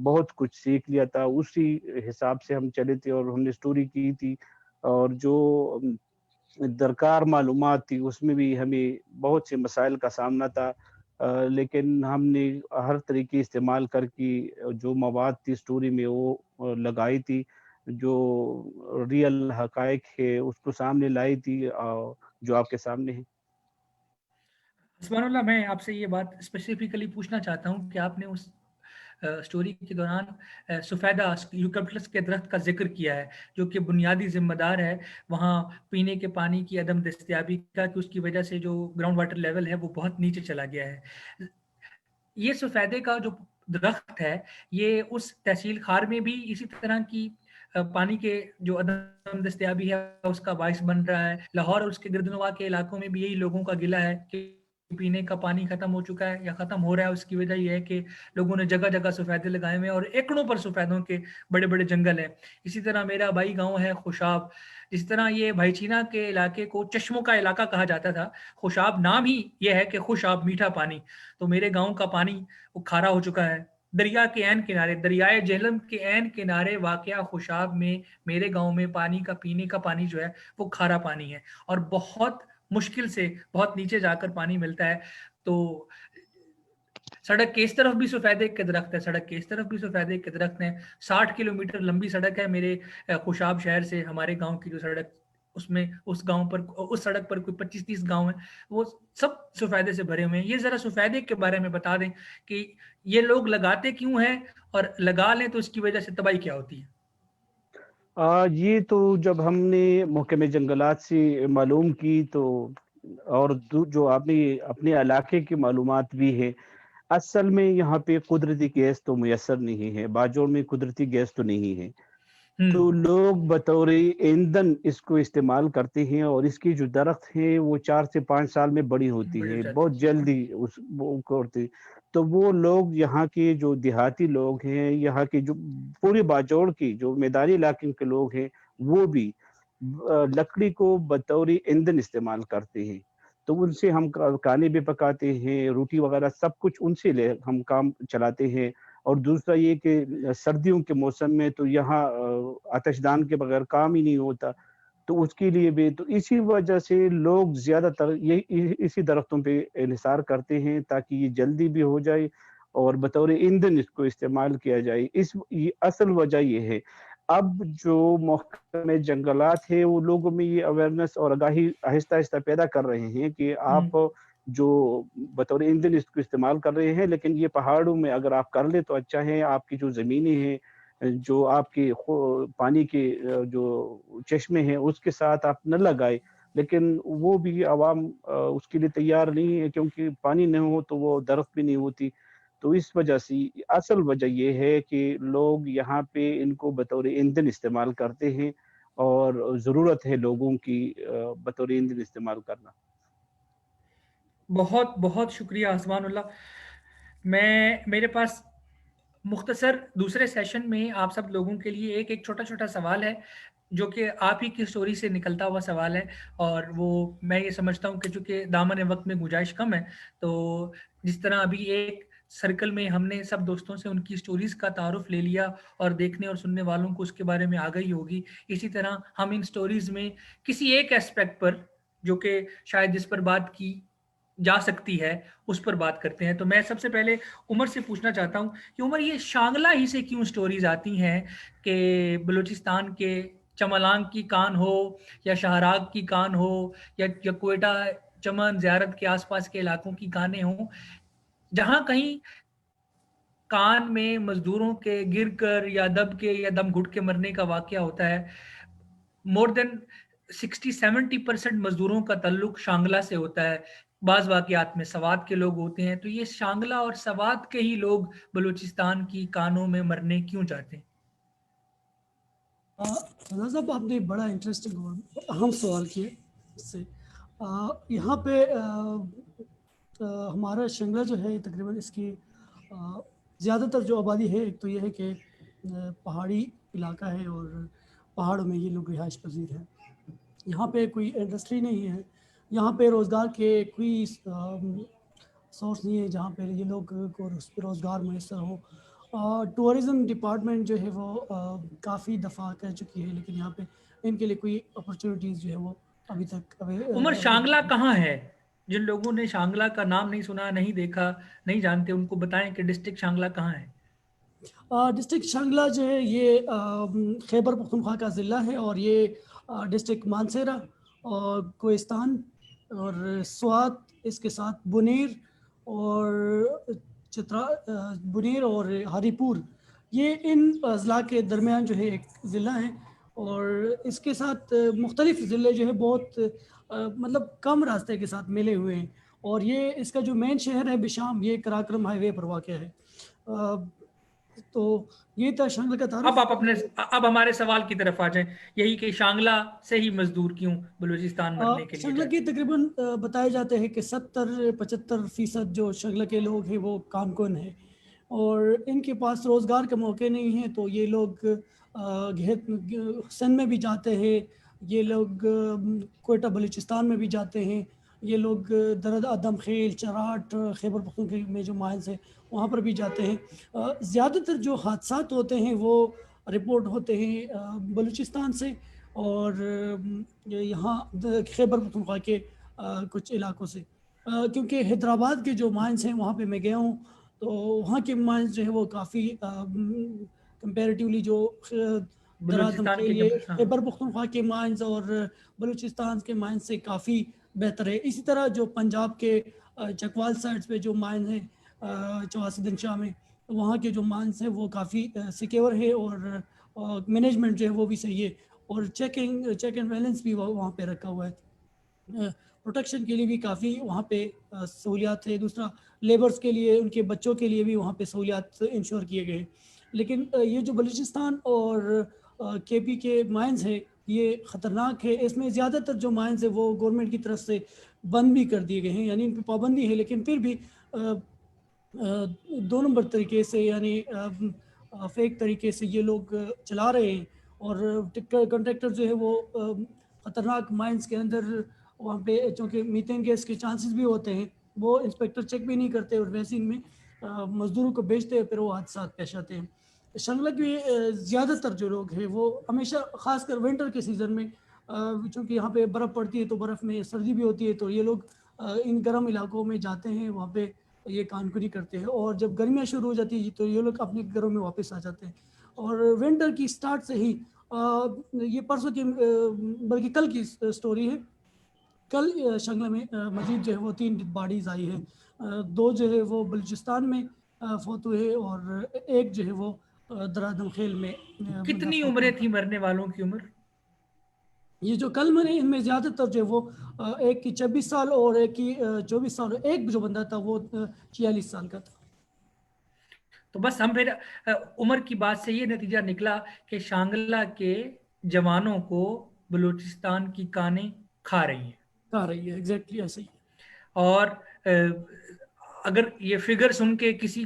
بہت کچھ سیکھ لیا تھا. اسی حساب سے ہم چلے تھے اور ہم نے سٹوری کی تھی. اور جو درکار معلومات تھی اس میں بھی ہمیں بہت سے مسائل کا سامنا تھا، لیکن ہم نے ہر طریقے استعمال کر کے جو مواد تھی سٹوری میں وہ لگائی تھی، جو ریئل حقائق ہے اس کو سامنے لائی تھی جو آپ کے سامنے ہے. عثمان اللہ، میں آپ سے یہ بات اسپیسیفکلی پوچھنا چاہتا ہوں کہ آپ نے اس سٹوری کے دوران سفیدہ یوکلپٹس کے درخت کا ذکر کیا ہے جو کہ بنیادی ذمہ دار ہے وہاں پینے کے پانی کی عدم دستیابی کا، کہ اس کی وجہ سے جو گراؤنڈ واٹر لیول ہے وہ بہت نیچے چلا گیا ہے. یہ سفیدے کا جو درخت ہے یہ اس تحصیل خار میں بھی اسی طرح کی پانی کے جو عدم دستیابی ہے اس کا باعث بن رہا ہے. لاہور اور اس کے گردنواح کے علاقوں میں بھی یہی لوگوں کا گلہ ہے کہ پینے کا پانی ختم ہو چکا ہے یا ختم ہو رہا ہے. اس کی وجہ یہ ہے کہ لوگوں نے جگہ جگہ سفیدے لگائے ہوئے اور ایکڑوں پر سفیدوں کے بڑے بڑے جنگل ہیں. اسی طرح میرا بھائی گاؤں ہے خوشاب، جس طرح یہ بھائیچینا کے علاقے کو چشموں کا علاقہ کہا جاتا تھا. خوشاب نام ہی یہ ہے کہ خوشاب میٹھا پانی. تو میرے گاؤں کا پانی وہ کھارا ہو چکا ہے. دریا کے عین کنارے، دریائے جہلم کے عین کنارے واقع خوشاب میں میرے گاؤں میں پانی کا پینے کا پانی جو ہے وہ کھارا پانی ہے اور بہت مشکل سے بہت نیچے جا کر پانی ملتا ہے. تو سڑک کے اس طرف بھی سفیدے کے درخت ہے، سڑک کے اس طرف بھی سفیدے کے درخت ہیں. 60 کلومیٹر لمبی سڑک ہے میرے خوشاب شہر سے ہمارے گاؤں کی جو سڑک، اس میں اس گاؤں پر اس سڑک پر کوئی 25-30 گاؤں ہیں، وہ سب سفیدے سے بھرے ہوئے ہیں. یہ ذرا سفیدے کے بارے میں بتا دیں کہ یہ لوگ لگاتے کیوں ہیں اور لگا لیں تو اس کی وجہ سے تباہی کیا ہوتی ہے. یہ تو جب ہم نے محکمہ جنگلات سے معلوم کی تو اور جو آپ نے اپنے علاقے کی معلومات بھی ہے، اصل میں یہاں پہ قدرتی گیس تو میسر نہیں ہے، باجوڑ میں قدرتی گیس تو نہیں ہے. تو لوگ بطور ایندھن اس کو استعمال کرتے ہیں اور اس کی جو درخت ہیں وہ 4 سے 5 سال میں بڑی ہوتی ہے، بہت جلدی وہ کرتے. تو وہ لوگ یہاں کے جو دیہاتی لوگ ہیں، یہاں کے جو پورے باجوڑ کی جو میدانی علاقے کے لوگ ہیں وہ بھی لکڑی کو بطور ایندھن استعمال کرتے ہیں. تو ان سے ہم کھانے بھی پکاتے ہیں، روٹی وغیرہ سب کچھ ان سے ہم کام چلاتے ہیں. اور دوسرا یہ کہ سردیوں کے موسم میں تو یہاں آتش دان کے بغیر کام ہی نہیں ہوتا. تو اس کے لیے بھی تو اسی وجہ سے لوگ زیادہ تر اسی درختوں پہ انحصار کرتے ہیں تاکہ یہ جلدی بھی ہو جائے اور بطور ایندھن اس کو استعمال کیا جائے. اصل وجہ یہ ہے. اب جو محکمہ جنگلات ہے وہ لوگوں میں یہ اویئرنیس اور آگاہی آہستہ آہستہ پیدا کر رہے ہیں کہ آپ جو بطور ایندھن اس کو استعمال کر رہے ہیں، لیکن یہ پہاڑوں میں اگر آپ کر لیں تو اچھا ہے. آپ کی جو زمینیں ہیں، جو آپ کے پانی کے جو چشمے ہیں اس کے ساتھ آپ نہ لگائے لیکن وہ بھی عوام اس کے لیے تیار نہیں ہے، کیونکہ پانی نہ ہو تو وہ درخت بھی نہیں ہوتی. تو اس وجہ سے اصل وجہ یہ ہے کہ لوگ یہاں پہ ان کو بطور ایندھن استعمال کرتے ہیں، اور ضرورت ہے لوگوں کی بطور ایندھن استعمال کرنا. بہت بہت شکریہ عثمان اللہ. میرے پاس مختصر دوسرے سیشن میں آپ سب لوگوں کے لیے ایک چھوٹا چھوٹا سوال ہے جو کہ آپ ہی کی سٹوری سے نکلتا ہوا سوال ہے، اور وہ میں یہ سمجھتا ہوں کہ چونکہ دامن وقت میں گنجائش کم ہے، تو جس طرح ابھی ایک سرکل میں ہم نے سب دوستوں سے ان کی سٹوریز کا تعارف لے لیا اور دیکھنے اور سننے والوں کو اس کے بارے میں آگاہی ہوگی، اسی طرح ہم ان سٹوریز میں کسی ایک ایسپیکٹ پر جو کہ شاید جس پر بات کی جا سکتی ہے اس پر بات کرتے ہیں. تو میں سب سے پہلے عمر سے پوچھنا چاہتا ہوں کہ عمر، یہ شانگلہ ہی سے کیوں سٹوریز آتی ہیں کہ بلوچستان کے چملانگ کی کان ہو یا شاہراگ کی کان ہو یا کوئٹہ چمن زیارت کے آس پاس کے علاقوں کی کانیں ہوں، جہاں کہیں کان میں مزدوروں کے گر کر یا دب کے یا دم گھٹ کے مرنے کا واقعہ ہوتا ہے. مور دین 60-70% مزدوروں کا تعلق شانگلہ سے ہوتا ہے. بعض واقعات میں سوات کے لوگ ہوتے ہیں. تو یہ شانگلہ اور سوات کے ہی لوگ بلوچستان کی کانوں میں مرنے کیوں چاہتے ہیں؟ صاحب آپ نے بڑا انٹرسٹنگ اور اہم سوال کیا. اس سے یہاں پہ ہمارا شنگلہ جو ہے تقریباً اس کی زیادہ تر جو آبادی ہے، ایک تو یہ ہے کہ پہاڑی علاقہ ہے اور پہاڑوں میں یہ لوگ رہائش پذیر ہیں. یہاں پہ کوئی انڈسٹری نہیں ہے، یہاں پہ روزگار کے کوئی سورس نہیں ہے جہاں پہ یہ لوگ کو روزگار میسر ہو. ٹورزم ڈپارٹمنٹ جو ہے وہ کافی دفعہ کہہ چکی ہے، لیکن یہاں پہ ان کے لیے کوئی اپرچونیٹیز جو ہے وہ ابھی تک عمر، شانگلہ کہاں ہے؟ جن لوگوں نے شانگلہ کا نام نہیں سنا، نہیں دیکھا، نہیں جانتے، ان کو بتائیں کہ ڈسٹرکٹ شانگلہ کہاں ہے. ڈسٹرکٹ شانگلہ جو ہے یہ خیبر پختونخوا کا ضلع ہے، اور یہ ڈسٹرکٹ مانسیرہ اور کوہستان اور سوات، اس کے ساتھ بنیر اور بنیر اور ہری پور، یہ ان اضلاع کے درمیان جو ہے ایک ضلع ہے. اور اس کے ساتھ مختلف ضلع جو ہے بہت مطلب کم راستے کے ساتھ ملے ہوئے ہیں. اور یہ اس کا جو مین شہر ہے بشام، یہ کراکرم ہائی وے پر واقع ہے. تو یہ تھا شانگلہ کا تعارف. اب ہمارے سوال کی طرف آ جائیں، یہی کہ شانگلہ سے ہی مزدور کیوں بلوچستان مرنے کے لیے شانگلہ کے تقریباً بتائے جاتے ہیں کہ 70-75% جو شانگلہ کے لوگ ہیں وہ کام کن ہیں، اور ان کے پاس روزگار کا موقع نہیں ہے. تو یہ لوگ سندھ میں بھی جاتے ہیں، یہ لوگ کوئٹہ بلوچستان میں بھی جاتے ہیں، یہ لوگ درد ادم خیل، چراٹ، خیبر پختونخوا میں جو مائنز ہیں وہاں پر بھی جاتے ہیں. زیادہ تر جو حادثات ہوتے ہیں وہ رپورٹ ہوتے ہیں بلوچستان سے اور یہاں خیبر پختونخوا کے کچھ علاقوں سے، کیونکہ حیدرآباد کے جو مائنز ہیں وہاں پہ میں گیا ہوں، تو وہاں کے مائنز جو ہے وہ کافی کمپیریٹیولی جو خیبر پختونخوا کے مائنز اور بلوچستان کے مائنز سے کافی بہتر ہے. اسی طرح جو پنجاب کے چکوال سائڈز پہ جو مائن ہے 84 دن شاہ میں، وہاں کے جو مائنز ہیں وہ کافی سیکیور ہے، اور مینجمنٹ جو ہے وہ بھی صحیح ہے، اور چیک اینڈ بیلنس بھی وہاں پہ رکھا ہوا ہے. پروٹیکشن کے لیے بھی کافی وہاں پہ سہولیات ہے. دوسرا لیبرز کے لیے، ان کے بچوں کے لیے بھی وہاں پہ سہولیات انشور کیے گئے. لیکن یہ جو بلوچستان اور کے پی کے مائنز ہے یہ خطرناک ہے. اس میں زیادہ تر جو مائنز ہیں وہ گورنمنٹ کی طرف سے بند بھی کر دیے گئے ہیں، یعنی ان پہ پابندی ہے، لیکن پھر بھی 2 نمبر طریقے سے، یعنی فیک طریقے سے یہ لوگ چلا رہے ہیں. اور کنٹریکٹر جو ہے وہ خطرناک مائنز کے اندر وہاں پہ چونکہ میتین گیس کے چانسز بھی ہوتے ہیں، وہ انسپیکٹر چیک بھی نہیں کرتے، اور ویسے ان میں مزدوروں کو بیچتے ہیں، پھر وہ حادثات پیش آتے ہیں. شانگلہ کے زیادہ تر جو لوگ ہیں وہ ہمیشہ، خاص کر ونٹر کے سیزن میں، چونکہ یہاں پہ برف پڑتی ہے تو برف میں سردی بھی ہوتی ہے، تو یہ لوگ ان گرم علاقوں میں جاتے ہیں، وہاں پہ یہ کانکنی کرتے ہیں. اور جب گرمیاں شروع ہو جاتی ہے تو یہ لوگ اپنے گھروں میں واپس آ جاتے ہیں. اور ونٹر کی سٹارٹ سے ہی یہ پرسوں کی بلکہ کل کی سٹوری ہے، کل شانگلہ میں مزید جو ہے وہ 3 باڈیز آئی ہیں. 2 جو ہے وہ بلوچستان میں فوت ہوئے، اور ایک جو ہے وہ درادم خیل میں. کتنی عمریں تھی مرنے والوں کی عمر؟ یہ جو کل میں نے ان میں زیادہ تر جو وہ ایک کی 26 سال اور ایک کی 24 سال، ایک جو بندہ تھا وہ 46 سال کا تھا. تو بس ہم پھر عمر کی بات سے یہ نتیجہ نکلا کہ شانگلہ کے جوانوں کو بلوچستان کی کانیں کھا رہی ہیں. کھا رہی ہے، ایگزیکٹلی ایسے ہی. اور اگر یہ فگر سن کے کسی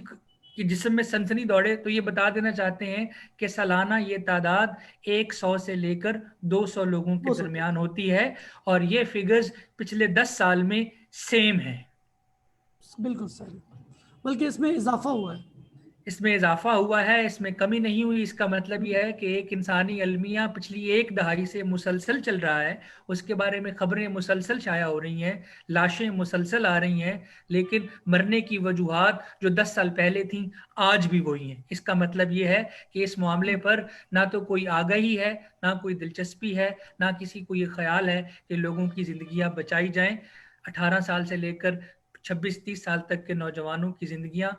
کے جسم میں سنسنی دوڑے تو یہ بتا دینا چاہتے ہیں کہ سالانہ یہ تعداد 100 سے لے کر 200 لوگوں کے درمیان ہوتی ہے، اور یہ فگرز پچھلے 10 سال میں سیم ہیں. بالکل صحیح، بلکہ اس میں اضافہ ہوا ہے. اس میں اضافہ ہوا ہے، اس میں کمی نہیں ہوئی. اس کا مطلب یہ ہے کہ ایک انسانی المیہ پچھلی 1 دہائی سے مسلسل چل رہا ہے، اس کے بارے میں خبریں مسلسل شائع ہو رہی ہیں، لاشیں مسلسل آ رہی ہیں، لیکن مرنے کی وجوہات جو 10 سال پہلے تھیں آج بھی وہی ہیں. اس کا مطلب یہ ہے کہ اس معاملے پر نہ تو کوئی آگہی ہے، نہ کوئی دلچسپی ہے، نہ کسی کو یہ خیال ہے کہ لوگوں کی زندگیاں بچائی جائیں. 18 سال سے لے کر 26-30 سال تک کے نوجوانوں کی زندگیاں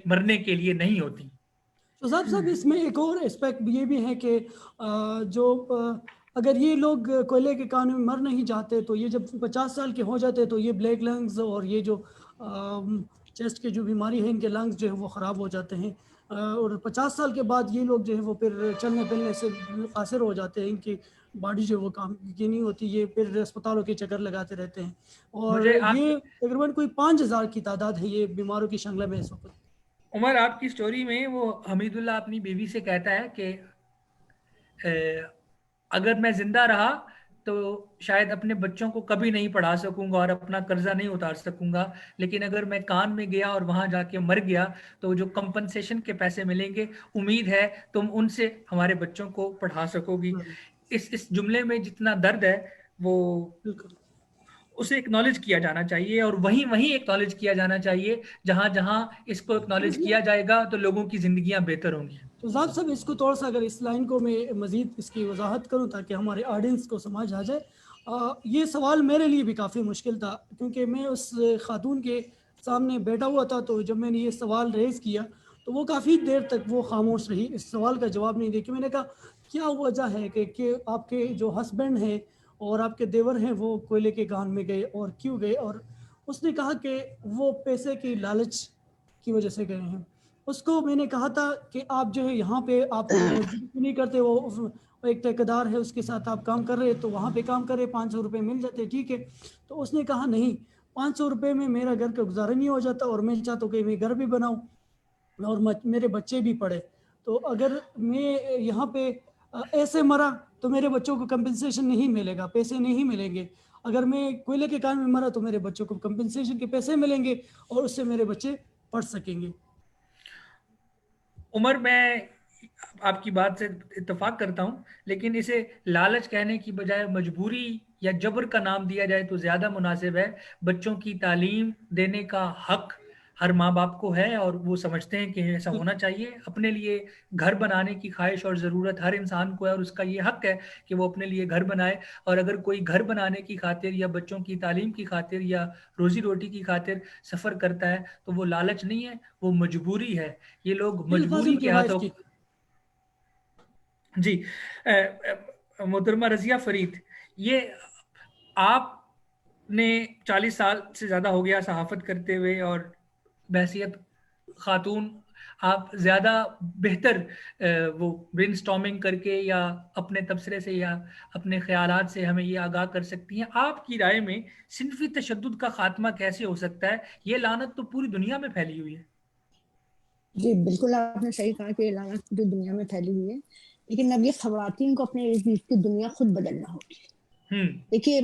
مرنے کے لیے نہیں ہوتی. شہزاد صاحب اس میں ایک اور اسپیکٹ یہ بھی ہے کہ جو اگر یہ لوگ کوئلے کے کان میں مر نہیں جاتے تو یہ جب 50 سال کے ہو جاتے تو یہ بلیک لنگز اور یہ جو چیسٹ کی جو بیماری ہے ان کے لنگز جو ہے وہ خراب ہو جاتے ہیں، اور 50 سال کے بعد یہ لوگ جو ہے وہ پھر چلنے پھرنے سے قاصر ہو جاتے ہیں، ان کی باڈی جو وہ کام کی نہیں ہوتی، یہ پھر اسپتالوں کے چکر لگاتے رہتے ہیں. اور یہ تقریباً کوئی 5000 کی تعداد ہے یہ بیماروں کی شنگلہ میں اس وقت. عمر آپ کی سٹوری میں وہ حمید اللہ اپنی بیوی سے کہتا ہے کہ اگر میں زندہ رہا تو شاید اپنے بچوں کو کبھی نہیں پڑھا سکوں گا اور اپنا قرضہ نہیں اتار سکوں گا، لیکن اگر میں کان میں گیا اور وہاں جا کے مر گیا تو جو کمپنسیشن کے پیسے ملیں گے امید ہے تم ان سے ہمارے بچوں کو پڑھا سکو گی. اس جملے میں جتنا درد ہے وہ اسے اکنالج کیا جانا چاہیے، اور وہیں اکنالج کیا جانا چاہیے جہاں جہاں اس کو اکنالج کیا جائے گا تو لوگوں کی زندگیاں بہتر ہوں گی. شہزاد صاحب اس کو تھوڑا سا اگر اس لائن کو میں مزید اس کی وضاحت کروں تاکہ ہمارے آڈینس کو سمجھ آ جائے. یہ سوال میرے لیے بھی کافی مشکل تھا کیونکہ میں اس خاتون کے سامنے بیٹھا ہوا تھا، تو جب میں نے یہ سوال ریز کیا تو وہ کافی دیر تک وہ خاموش رہی، اس سوال کا جواب نہیں دے کہ میں نے کہا کیا وجہ ہے کہ آپ کے جو ہسبینڈ ہیں اور آپ کے دیور ہیں وہ کوئلے کے کان میں گئے اور کیوں گئے؟ اور اس نے کہا کہ وہ پیسے کی لالچ کی وجہ سے گئے ہیں. اس کو میں نے کہا تھا کہ آپ جو ہے یہاں پہ آپ مزدوری نہیں کرتے، وہ ایک ٹھیکیدار ہے اس کے ساتھ آپ کام کر رہے تو وہاں پہ کام کر رہے 500 روپے مل جاتے، ٹھیک ہے. تو اس نے کہا نہیں، 500 روپے میں میرا گھر کا گزارا نہیں ہو جاتا اور میں چاہتا ہوں کہ میں گھر بھی بناؤں اور میرے بچے بھی پڑھے. تو اگر میں یہاں پہ ایسے مرا تو میرے بچوں کو کمپنسیشن نہیں ملے گا، پیسے نہیں ملیں گے. اگر میں کوئلے کے کان میں مرا تو میرے بچوں کو کمپنسیشن کے پیسے ملیں گے اور اس سے میرے بچے پڑھ سکیں گے. عمر میں آپ کی بات سے اتفاق کرتا ہوں، لیکن اسے لالچ کہنے کی بجائے مجبوری یا جبر کا نام دیا جائے تو زیادہ مناسب ہے. بچوں کی تعلیم دینے کا حق ہر ماں باپ کو ہے اور وہ سمجھتے ہیں کہ ایسا ہونا چاہیے. اپنے لیے گھر بنانے کی خواہش اور ضرورت ہر انسان کو ہے اور اس کا یہ حق ہے کہ وہ اپنے لیے گھر بنائے. اور اگر کوئی گھر بنانے کی خاطر یا بچوں کی تعلیم کی خاطر یا روزی روٹی کی خاطر سفر کرتا ہے تو وہ لالچ نہیں ہے، وہ مجبوری ہے. یہ لوگ مجبوری کے ہاتھوں. جی محترمہ رضیہ فرید، یہ آپ نے 40 سال سے زیادہ ہو گیا صحافت کرتے ہوئے اور بحیثیت خاتون آپ زیادہ بہتر وہ برین سٹارمنگ کر کے یا اپنے تبصرے سے یا اپنے خیالات سے ہمیں یہ آگاہ کر سکتی ہیں. آپ کی رائے میں صنفی تشدد کا خاتمہ کیسے ہو سکتا ہے؟ یہ لعنت تو پوری دنیا میں پھیلی ہوئی ہے. جی بالکل آپ نے صحیح کہا کہ یہ لعنت پوری دنیا میں پھیلی ہوئی ہے، لیکن اب یہ خواتین کو اپنے ارد گرد کی دنیا خود بدلنا ہوگی. دیکھیے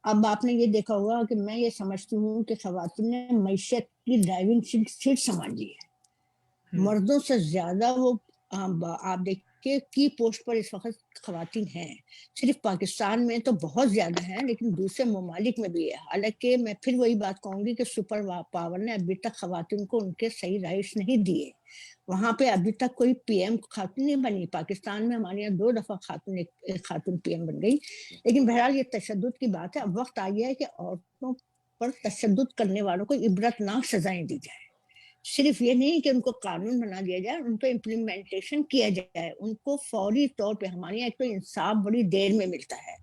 اب آپ نے یہ دیکھا ہوگا کہ میں یہ سمجھتی ہوں کہ خواتین نے معیشت کی ڈرائیونگ سیٹ سنبھالی ہے. مردوں سے زیادہ وہ آپ دیکھیں کی پوسٹ پر اس وقت خواتین ہیں. صرف پاکستان میں تو بہت زیادہ ہیں لیکن دوسرے ممالک میں بھی ہے. حالانکہ میں پھر وہی بات کہوں گی کہ سپر پاور نے ابھی تک خواتین کو ان کے صحیح رائٹس نہیں دیے. وہاں پہ ابھی تک کوئی پی ایم خاتون نہیں بنی. پاکستان میں ہمارے یہاں 2 دفعہ ایک خاتون پی ایم بن گئی. لیکن بہرحال یہ تشدد کی بات ہے. اب وقت آ گیا ہے کہ عورتوں پر تشدد کرنے والوں کو عبرتناک سزائیں دی جائیں. صرف یہ نہیں کہ ان کو قانون بنا دیا جائے, ان پہ امپلیمنٹیشن کیا جائے, ان کو فوری طور پہ. ہمارے یہاں ایک تو انصاف بڑی دیر میں ملتا ہے,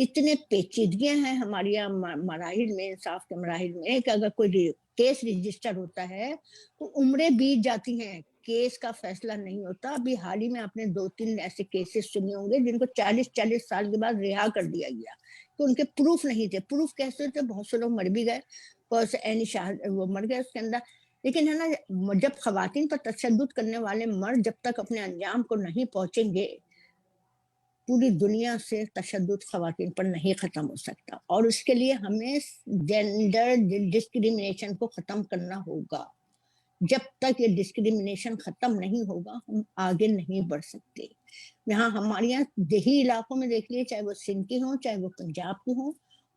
اتنے پیچیدگیاں ہیں ہمارے یہاں مراحل میں, انصاف کے مراحل میں, کہ اگر کوئی کیس رجسٹر ہوتا ہے تو عمریں بیت جاتی ہیں, کیس کا فیصلہ نہیں ہوتا. ابھی حال ہی میں آپ نے 2-3 ایسے کیسز سنے ہوں گے جن کو 40 سال کے بعد رہا کر دیا گیا, تو ان کے پروف نہیں تھے. پروف کیسے تھے؟ بہت سے لوگ مر بھی گئے, وہ مر گئے اس کے اندر. لیکن ہے نا, جب خواتین پر تشدد کرنے والے مرد جب تک اپنے انجام کو نہیں پہنچیں گے, پوری دنیا سے تشدد خواتین پر نہیں ختم ہو سکتا. اور اس کے لیے ہمیں جینڈر ڈسکریمنیشن کو ختم کرنا ہوگا. جب تک یہ ڈسکریمنیشن ختم نہیں ہوگا ہم آگے نہیں بڑھ سکتے. یہاں ہمارے یہاں دیہی علاقوں میں دیکھ لیے, چاہے وہ سندھ کی ہوں چاہے وہ پنجاب کی ہوں,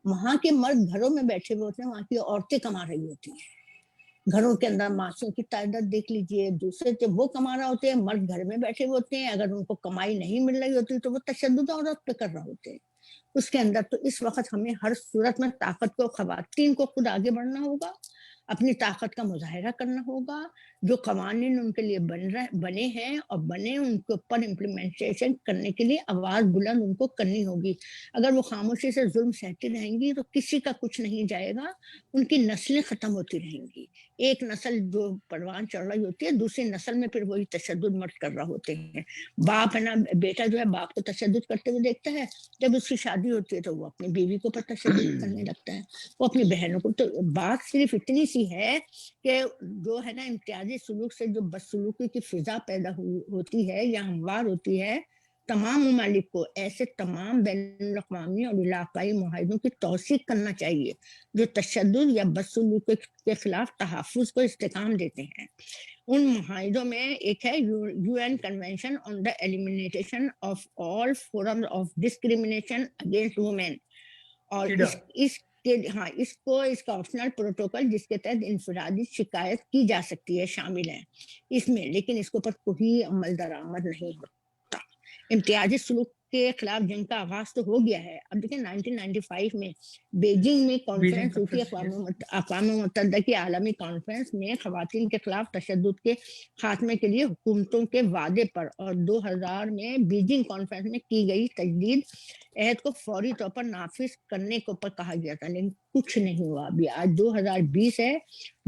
وہاں کے مرد گھروں میں بیٹھے ہوئے ہوتے ہیں, وہاں کی عورتیں کما رہی ہوتی ہیں. گھروں کے اندر ماسوں کی تعداد دیکھ لیجئے, دوسرے جب وہ کما رہے ہوتے ہیں, مرد گھر میں بیٹھے ہوتے ہیں. اگر ان کو کمائی نہیں مل رہی ہوتی تو وہ تشدد عورت پہ کر رہے ہوتے ہیں. اس کے اندر تو اس وقت ہمیں ہر صورت میں طاقت کو, خواتین کو خود آگے بڑھنا ہوگا, اپنی طاقت کا مظاہرہ کرنا ہوگا. جو قوانین ان کے لیے بنے ہیں اور بنے, ان کے اوپر امپلیمنٹیشن کرنے کے لیے آواز بلند ان کو کرنی ہوگی. اگر وہ خاموشی سے ظلم سہتی رہیں گی تو کسی کا کچھ نہیں جائے گا, ان کی نسلیں ختم ہوتی رہیں گی. ایک نسل جو پروان چڑھ رہی ہوتی ہے, دوسری نسل میں پھر وہی تشدد مرد کر رہے ہوتے ہیں. باپ ہے نا, بیٹا جو ہے باپ کو تشدد کرتے ہوئے دیکھتا ہے, جب اس کی شادی ہوتی ہے تو وہ اپنی بیوی کو پر تشدد کرنے لگتا ہے, وہ اپنی بہنوں کو. تو بات صرف اتنی سی ہے کہ جو ہے نا امتیازی سلوک سے جو بدسلوکی کی فضا پیدا ہوتی ہے یا ہموار ہوتی ہے, تمام ممالک کو ایسے تمام بین الاقوامی اور علاقائی معاہدوں کی توثیق کرنا چاہیے جو تشدد یا بدسلوکی کے خلاف تحفظ کو استحکام دیتے ہیں. ان معاہدوں میں ایک ہے U N convention on the elimination of all forms of discrimination against women, اور اس کا آپشنل پروٹوکول جس کے تحت انفرادی شکایت کی جا سکتی ہے شامل ہے اس میں, لیکن اس کے اوپر کوئی عمل درآمد نہیں ہوتا. امتیازی سلوک کے خلاف جنگ کا آغاز تو ہو گیا ہے. اب دیکھیں 1995 میں بیجنگ میں کانفرنس ہوئی تھی, اقوام متحدہ کی عالمی کانفرنس میں خواتین کے خلاف تشدد کے خاتمے کے لیے حکومتوں کے وعدے پر, اور 2000 میں بیجنگ کانفرنس میں کی گئی تجدید عہد کو فوری طور پر نافذ کرنے کے اوپر کہا گیا تھا, لیکن کچھ نہیں ہوا. ابھی آج 2020 ہے,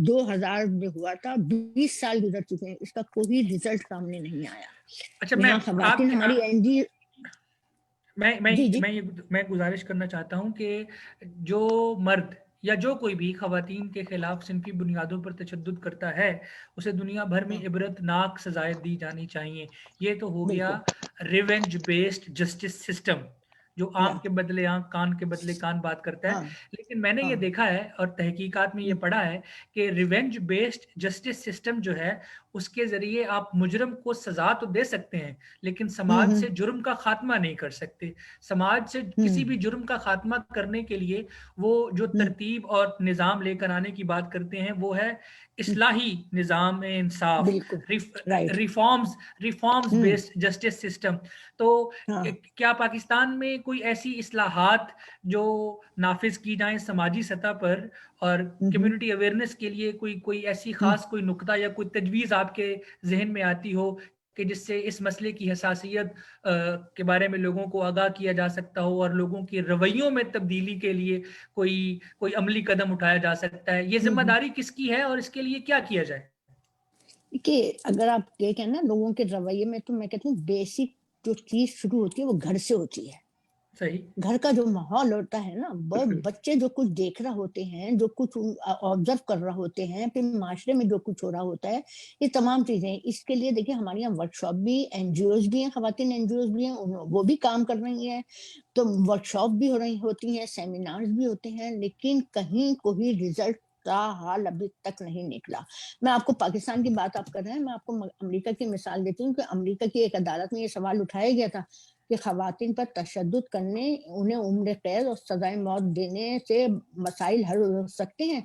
2000 میں ہوا تھا, 20 سال گزر چکے ہیں, اس کا کوئی رزلٹ سامنے نہیں آیا. اچھا, یہاں خواتین ہماری میں گزارش کرنا چاہتا ہوں کہ جو مرد یا جو کوئی بھی خواتین کے خلاف صنفی بنیادوں پر تشدد کرتا ہے اسے دنیا بھر میں عبرت ناک سزائیں دی جانی چاہیے. یہ تو ہو گیا ریونج بیسڈ جسٹس سسٹم, جو آنکھ کے بدلے آنکھ, کان کے بدلے کان بات کرتا ہے. لیکن میں نے یہ دیکھا ہے اور تحقیقات میں یہ پڑھا ہے کہ ریونج بیسڈ جسٹس سسٹم جو ہے اس کے ذریعے آپ مجرم کو سزا تو دے سکتے ہیں لیکن سماج سے جرم کا خاتمہ نہیں کر سکتے. سماج سے کسی بھی جرم کا خاتمہ کرنے کے لیے وہ جو ترتیب اور نظام لے کر آنے کی بات کرتے ہیں وہ ہے اصلاحی نظام انصاف, ریفارمز بیسڈ جسٹس سسٹم. تو کیا پاکستان میں کوئی ایسی اصلاحات جو نافذ کی جائیں سماجی سطح پر اور کمیونٹی اویئرنیس کے لیے کوئی ایسی خاص کوئی نقطہ یا کوئی تجویز آپ کے ذہن میں آتی ہو کہ جس سے اس مسئلے کی حساسیت کے بارے میں لوگوں کو آگاہ کیا جا سکتا ہو اور لوگوں کے رویوں میں تبدیلی کے لیے کوئی عملی قدم اٹھایا جا سکتا ہے؟ یہ ذمہ داری کس کی ہے اور اس کے لیے کیا کیا جائے؟ کہ اگر آپ یہ کہیں نا لوگوں کے رویے میں, تو میں کہتی ہوں بیسک جو چیز شروع ہوتی ہے وہ گھر سے ہوتی ہے. صحیح. گھر کا جو ماحول ہوتا ہے نا, بچے جو کچھ دیکھ رہے ہوتے ہیں, جو کچھ آبزرو کر رہے ہوتے ہیں, پھر معاشرے میں جو کچھ ہو رہا ہوتا ہے, یہ تمام چیزیں. اس کے لیے دیکھیں ہمارے یہاں ورک شاپ بھی, این جی اوز بھی ہیں, خواتین این جی اوز بھی ہیں, وہ بھی کام کر رہی ہیں, تو ورک شاپ بھی ہو رہی ہوتی ہیں, سیمینارز بھی ہوتے ہیں, لیکن کہیں کوئی رزلٹ حال ابھی تک نہیں نکلا. میں آپ کو پاکستان کی بات آپ کر رہے ہیں, میں آپ کو امریکہ کی مثال دیتی ہوں کہ امریکہ کی ایک عدالت میں یہ سوال اٹھایا گیا تھا کہ خواتین پر تشدد کرنے, انہیں عمر قید اور سزائے موت دینے سے مسائل حل ہو سکتے ہیں,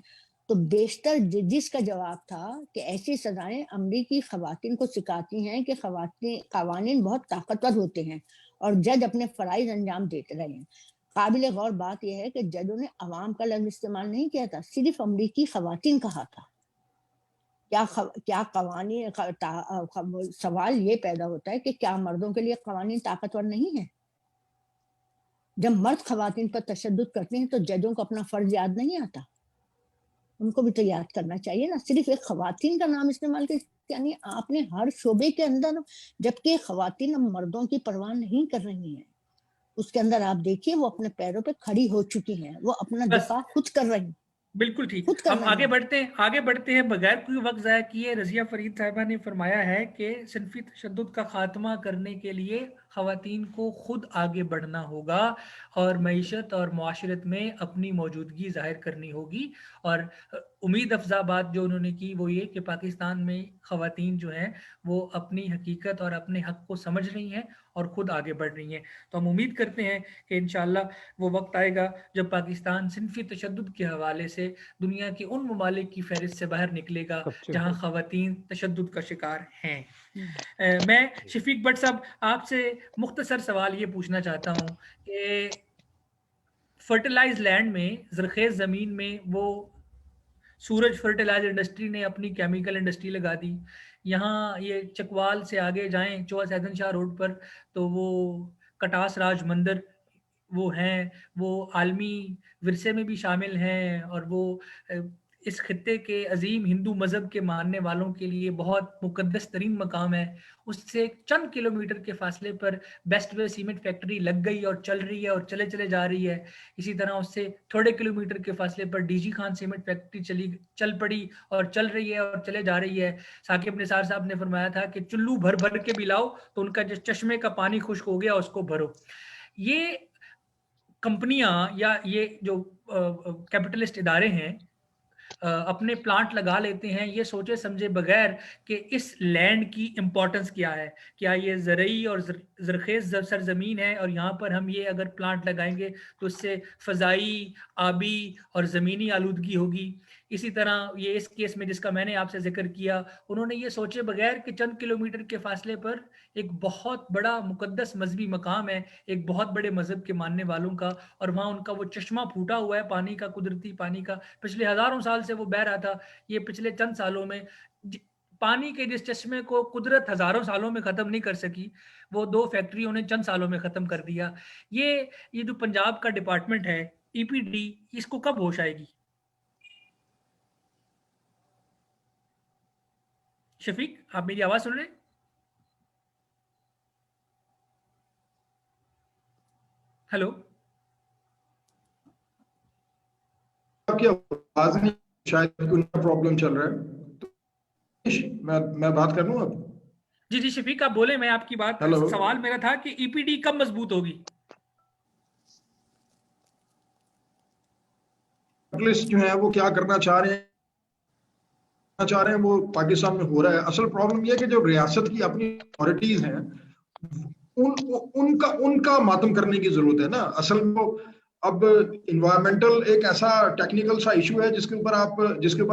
تو بیشتر جس کا جواب تھا کہ ایسی سزائیں امریکی خواتین کو سکھاتی ہیں کہ قوانین بہت طاقتور ہوتے ہیں اور جج اپنے فرائض انجام دیتے رہے ہیں. قابل غور بات یہ ہے کہ ججوں نے عوام کا لفظ استعمال نہیں کیا تھا, صرف امریکی خواتین کہا تھا. کیا قوانین، سوال یہ پیدا ہوتا ہے کہ کیا مردوں کے لیے قوانین طاقتور نہیں ہیں؟ جب مرد خواتین پر تشدد کرتے ہیں تو ججوں کو اپنا فرض یاد نہیں آتا؟ ان کو بھی تو یاد کرنا چاہیے نا. صرف ایک خواتین کا نام استعمال کر، یعنی آپ نے ہر شعبے کے اندر، جبکہ خواتین اب مردوں کی پرواہ نہیں کر رہی ہیں، اس کے اندر آپ دیکھیے وہ اپنے پیروں پہ کھڑی ہو چکی ہیں، وہ اپنا دفاع خود کر رہی ہیں. بالکل ٹھیک. ہم آگے بڑھتے ہیں بغیر کوئی وقت ضائع کیے. رضیہ فرید صاحبہ نے فرمایا ہے کہ صنفی تشدد کا خاتمہ کرنے کے لیے خواتین کو خود آگے بڑھنا ہوگا اور معیشت اور معاشرت میں اپنی موجودگی ظاہر کرنی ہوگی. اور امید افزا بات جو انہوں نے کی وہ یہ کہ پاکستان میں خواتین جو ہیں وہ اپنی حقیقت اور اپنے حق کو سمجھ رہی ہیں اور خود آگے بڑھ رہی ہیں. تو ہم امید کرتے ہیں کہ انشاءاللہ وہ وقت آئے گا جب پاکستان صنفی تشدد کے حوالے سے دنیا کے ان ممالک کی فہرست سے باہر نکلے گا جہاں خواتین تشدد کا شکار ہیں. میں شفیق بٹ صاحب آپ سے مختصر سوال یہ پوچھنا چاہتا ہوں کہ فرٹیلائز لینڈ میں، زرخیز زمین میں، وہ سورج فرٹیلائزر انڈسٹری نے اپنی کیمیکل انڈسٹری لگا دی. یہاں یہ چکوال سے آگے جائیں چوہا سیدن شاہ روڈ پر تو وہ کٹاس راج مندر وہ ہیں، وہ عالمی ورثے میں بھی شامل ہیں اور وہ اس خطے کے عظیم ہندو مذہب کے ماننے والوں کے لیے بہت مقدس ترین مقام ہے. اس سے چند کلومیٹر کے فاصلے پر بیسٹ وے سیمنٹ فیکٹری لگ گئی اور چل رہی ہے اور چلے جا رہی ہے. اسی طرح اس سے تھوڑے کلومیٹر کے فاصلے پر D G Khan cement factory چل پڑی اور چل رہی ہے اور چلے جا رہی ہے. ثاقب نثار صاحب نے فرمایا تھا کہ چلو بھر کے بھی لاؤ تو ان کا جو چشمے کا پانی خشک ہو گیا اس کو بھرو. یہ کمپنیاں یا یہ جو کیپٹلسٹ ادارے ہیں اپنے پلانٹ لگا لیتے ہیں یہ سوچے سمجھے بغیر کہ اس لینڈ کی امپورٹنس کیا ہے، کیا یہ زرعی اور زرخیز سرزمین ہے اور یہاں پر ہم یہ اگر پلانٹ لگائیں گے تو اس سے فضائی، آبی اور زمینی آلودگی ہوگی. اسی طرح یہ اس کیس میں جس کا میں نے آپ سے ذکر کیا، انہوں نے یہ سوچے بغیر کہ چند کلومیٹر کے فاصلے پر ایک بہت بڑا مقدس مذہبی مقام ہے ایک بہت بڑے مذہب کے ماننے والوں کا، اور وہاں ان کا وہ چشمہ پھوٹا ہوا ہے پانی کا، قدرتی پانی کا، پچھلے ہزاروں سال سے وہ بہ رہا تھا. یہ پچھلے چند سالوں میں پانی کے جس چشمے کو قدرت ہزاروں سالوں میں ختم نہیں کر سکی وہ 2 فیکٹریوں نے چند سالوں میں ختم کر دیا. یہ جو پنجاب کا ڈپارٹمنٹ ہے ای پی ڈی، اس کو کب ہوش آئے گی؟ شفیق آپ میری آواز سن رہے ہیں؟ ہیلو، آپ کی آواز نہیں، شاید کوئی پرابلم چل رہا ہے. میں بات کر لوں اب؟ جی شفیق آپ بولیں، میں آپ کی بات. سوال میرا تھا کہ ای پی ڈی کب مضبوط ہوگی؟ جو ہے وہ کیا کرنا چاہ رہے ہیں وہ پاکستان میں ہو رہا ہے. اصل پرابلم یہ ہے کہ جو ریاست کی اپنی اتھارٹیز ہیں ان کا ماتم کرنے کی ضرورت ہے نا. اصل میں اب انوائرمنٹل ایک ایسا ٹیکنیکل سا ایشو ہے جس کے اوپر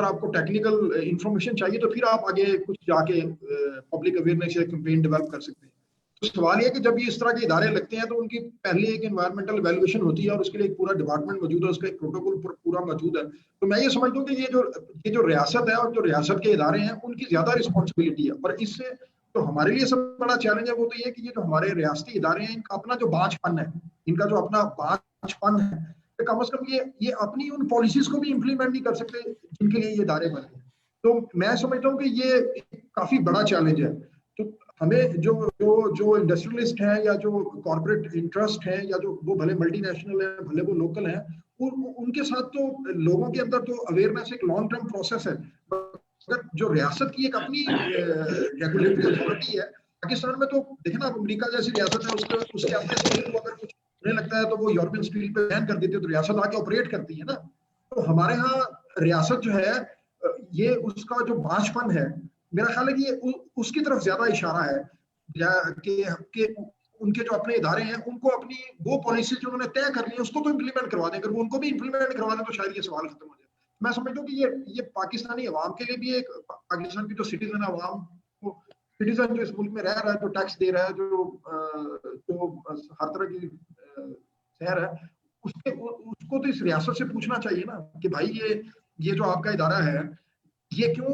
آپ کو ٹیکنیکل انفارمیشن چاہیے تو پھر آپ آگے کچھ جا کے پبلک اویئرنیس یا کیمپین ڈیولپ کر سکتے ہیں. تو سوال یہ کہ جب یہ اس طرح کے ادارے لگتے ہیں تو ان کی پہلے ایک انوائرمنٹل ایویلویشن ہوتی ہے اور اس کے لیے ایک پورا ڈپارٹمنٹ موجود ہے، اس کا ایک پروٹوکول پورا موجود ہے. تو میں یہ سمجھتا ہوں کہ یہ جو ریاست ہے اور جو ریاست کے ادارے ہیں ان کی زیادہ رسپانسبلٹی ہے. اور اس سے تو ہمارے لیے سب بڑا چیلنج ہے وہ تو یہ کہ یہ جو ہمارے ریاستی ادارے ہیں ان کا اپنا جو بانچ پن ہے، ان کا جو اپنا بانچ پن ہے، کم از کم یہ اپنی ان پالیسیز کو بھی امپلیمنٹ نہیں کر سکتے جن کے لیے یہ ادارے بنے ہیں. تو میں سمجھتا ہوں کہ یہ کافی بڑا چیلنج ہے. تو ہمیں جو انڈسٹریلسٹ ہیں یا جو کارپوریٹ انٹرسٹ ہیں یا جو وہ بھلے ملٹی نیشنل ہیں بھلے وہ لوکل ہیں، ان کے ساتھ تو لوگوں کے اندر تو اویئرنیس ایک لانگ ٹرم پروسیس ہے. اگر جو ریاست کی ایک اپنی ریگولیٹری اتھارٹی ہے پاکستان میں، تو دیکھیں نا امریکہ جیسی ریاست ہے اس کے اپنے اسٹیل کو اگر کچھ ہونے لگتا ہے تو وہ یورپین اسٹیل پہ بین کر دیتی ہے تو ریاست آ کے آپریٹ کرتی ہے نا. تو ہمارے ہاں ریاست جو ہے یہ اس کا جو بانچ پن ہے میرا خیال ہے کہ یہ اس کی طرف زیادہ اشارہ ہے کہ ان کے جو اپنے ادارے ہیں ان کو اپنی وہ پالیسی جو انہوں نے طے کر لی ہے اس کو تو امپلیمنٹ کروا دیں. اگر وہ ان کو بھی امپلیمنٹ کروا دیں تو شاید یہ سوال ختم ہو جائے. میں سمجھتا ہوں کہ یہ پاکستانی عوام کے لیے بھی ایک پاکستان کی جو سٹیزن عوام سٹیزن جو اس ملک میں رہ رہا ہے، جو ٹیکس دے رہا ہے، جو ہر طرح کی شہر ہے، اس کو تو اس ریاست سے پوچھنا چاہیے نا کہ بھائی یہ جو آپ کا ادارہ ہے یہ کیوں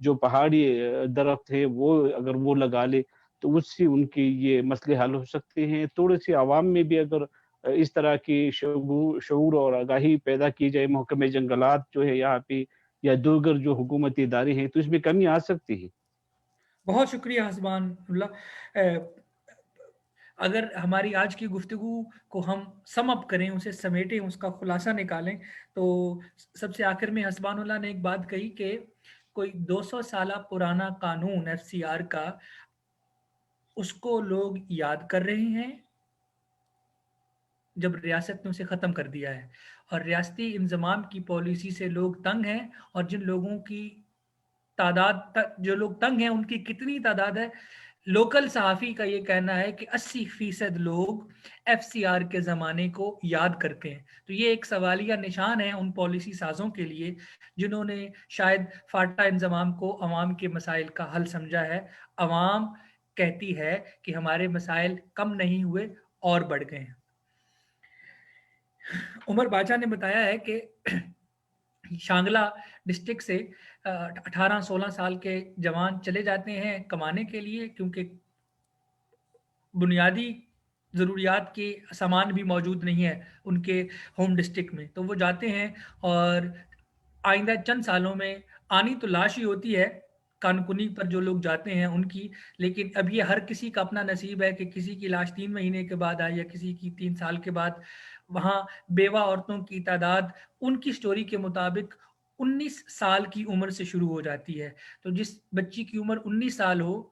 جو پہاڑی درخت ہے وہ اگر وہ لگا لے تو اس سے ان کے یہ مسئلے حل ہو سکتے ہیں. تھوڑے سے عوام میں بھی اگر اس طرح کی شعور اور آگاہی پیدا کی جائے، محکمہ جنگلات جو ہے یہاں پہ یا دیگر جو حکومتی ادارے ہیں، تو اس میں کمی آ سکتی ہے. بہت شکریہ حسبان اللہ. اگر ہماری آج کی گفتگو کو ہم سم اپ کریں، اسے سمیٹیں، اس کا خلاصہ نکالیں، تو سب سے آخر میں حسبان اللہ نے ایک بات کہی کہ کوئی 200 سالہ پرانا قانون FCR کا، اس کو لوگ یاد کر رہے ہیں جب ریاست نے اسے ختم کر دیا ہے، اور ریاستی انضمام کی پالیسی سے لوگ تنگ ہیں، اور جن لوگوں کی تعداد، جو لوگ تنگ ہیں ان کی کتنی تعداد ہے؟ لوکل صحافی کا یہ کہنا ہے کہ 80% لوگ FCR کے زمانے کو یاد کرتے ہیں. تو یہ ایک سوالیہ نشان ہے ان پالیسی سازوں کے لیے جنہوں نے شاید فاٹا انضمام کو عوام کے مسائل کا حل سمجھا ہے. عوام کہتی ہے کہ ہمارے مسائل کم نہیں ہوئے اور بڑھ گئے ہیں. عمر باچا نے بتایا ہے کہ شانگلہ ڈسٹرکٹ سے 18-16 سال کے جوان چلے جاتے ہیں کمانے کے لیے، کیونکہ بنیادی ضروریات کے سامان بھی موجود نہیں ہے ان کے ہوم ڈسٹرکٹ میں. تو وہ جاتے ہیں اور آئندہ چند سالوں میں آنی تو لاش ہی ہوتی ہے کانکنی پر جو لوگ جاتے ہیں ان کی، لیکن اب یہ ہر کسی کا اپنا نصیب ہے کہ کسی کی لاش 3 مہینے کے بعد آئے یا کسی کی 3 سال کے بعد. وہاں بیوہ عورتوں کی تعداد ان کی سٹوری کے مطابق 19 سال کی عمر سے شروع ہو جاتی ہے. تو جس بچی کی عمر 19 سال ہو،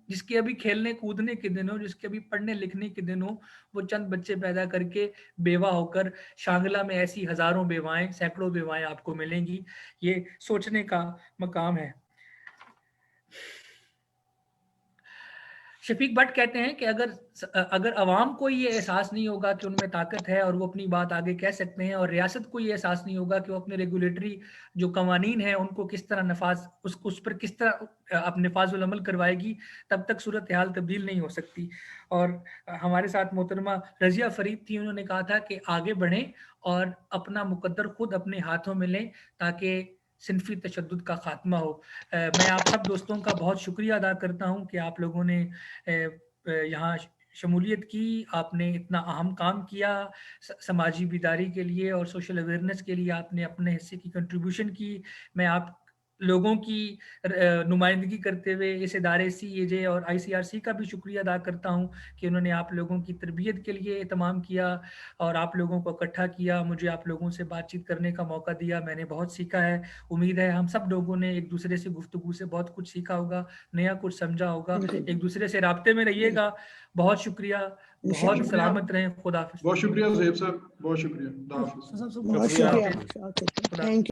جس کے ابھی کھیلنے کودنے کے دن ہو، جس کے ابھی پڑھنے لکھنے کے دن ہو، وہ چند بچے پیدا کر کے بیوہ ہو کر، شانگلہ میں ایسی ہزاروں بیوائیں، سینکڑوں بیوائیں آپ کو ملیں گی. یہ سوچنے کا مقام ہے. شفیق بٹ کہتے ہیں کہ اگر عوام کو یہ احساس نہیں ہوگا کہ ان میں طاقت ہے اور وہ اپنی بات آگے کہہ سکتے ہیں، اور ریاست کو یہ احساس نہیں ہوگا کہ وہ اپنے ریگولیٹری جو قوانین ہیں ان کو کس طرح اس پر کس طرح نفاذ العمل کروائے گی، تب تک صورتحال تبدیل نہیں ہو سکتی. اور ہمارے ساتھ محترمہ رضیہ فرید تھی، انہوں نے کہا تھا کہ آگے بڑھیں اور اپنا مقدر خود اپنے ہاتھوں میں لیں تاکہ صنفی تشدد کا خاتمہ ہو. میں آپ سب دوستوں کا بہت شکریہ ادا کرتا ہوں کہ آپ لوگوں نے یہاں شمولیت کی، آپ نے اتنا اہم کام کیا سماجی بیداری کے لیے اور سوشل اویئرنیس کے لیے، آپ نے اپنے حصے کی کنٹریبیوشن کی. میں آپ لوگوں کی نمائندگی کرتے ہوئے اس ادارے CAJ اور ICRC کا بھی شکریہ ادا کرتا ہوں کہ انہوں نے آپ لوگوں کی تربیت کے لیے اہتمام کیا اور آپ لوگوں کو اکٹھا کیا، مجھے آپ لوگوں سے بات چیت کرنے کا موقع دیا. میں نے بہت سیکھا ہے. امید ہے ہم سب لوگوں نے ایک دوسرے سے گفتگو سے بہت کچھ سیکھا ہوگا، نیا کچھ سمجھا ہوگا. ایک دوسرے سے رابطے میں رہیے گا. بہت شکریہ. بہت سلامت رہیں. خدا حافظ. بہت شکریہ زہیب صاحب. بہت شکریہ. بہت شکریہ.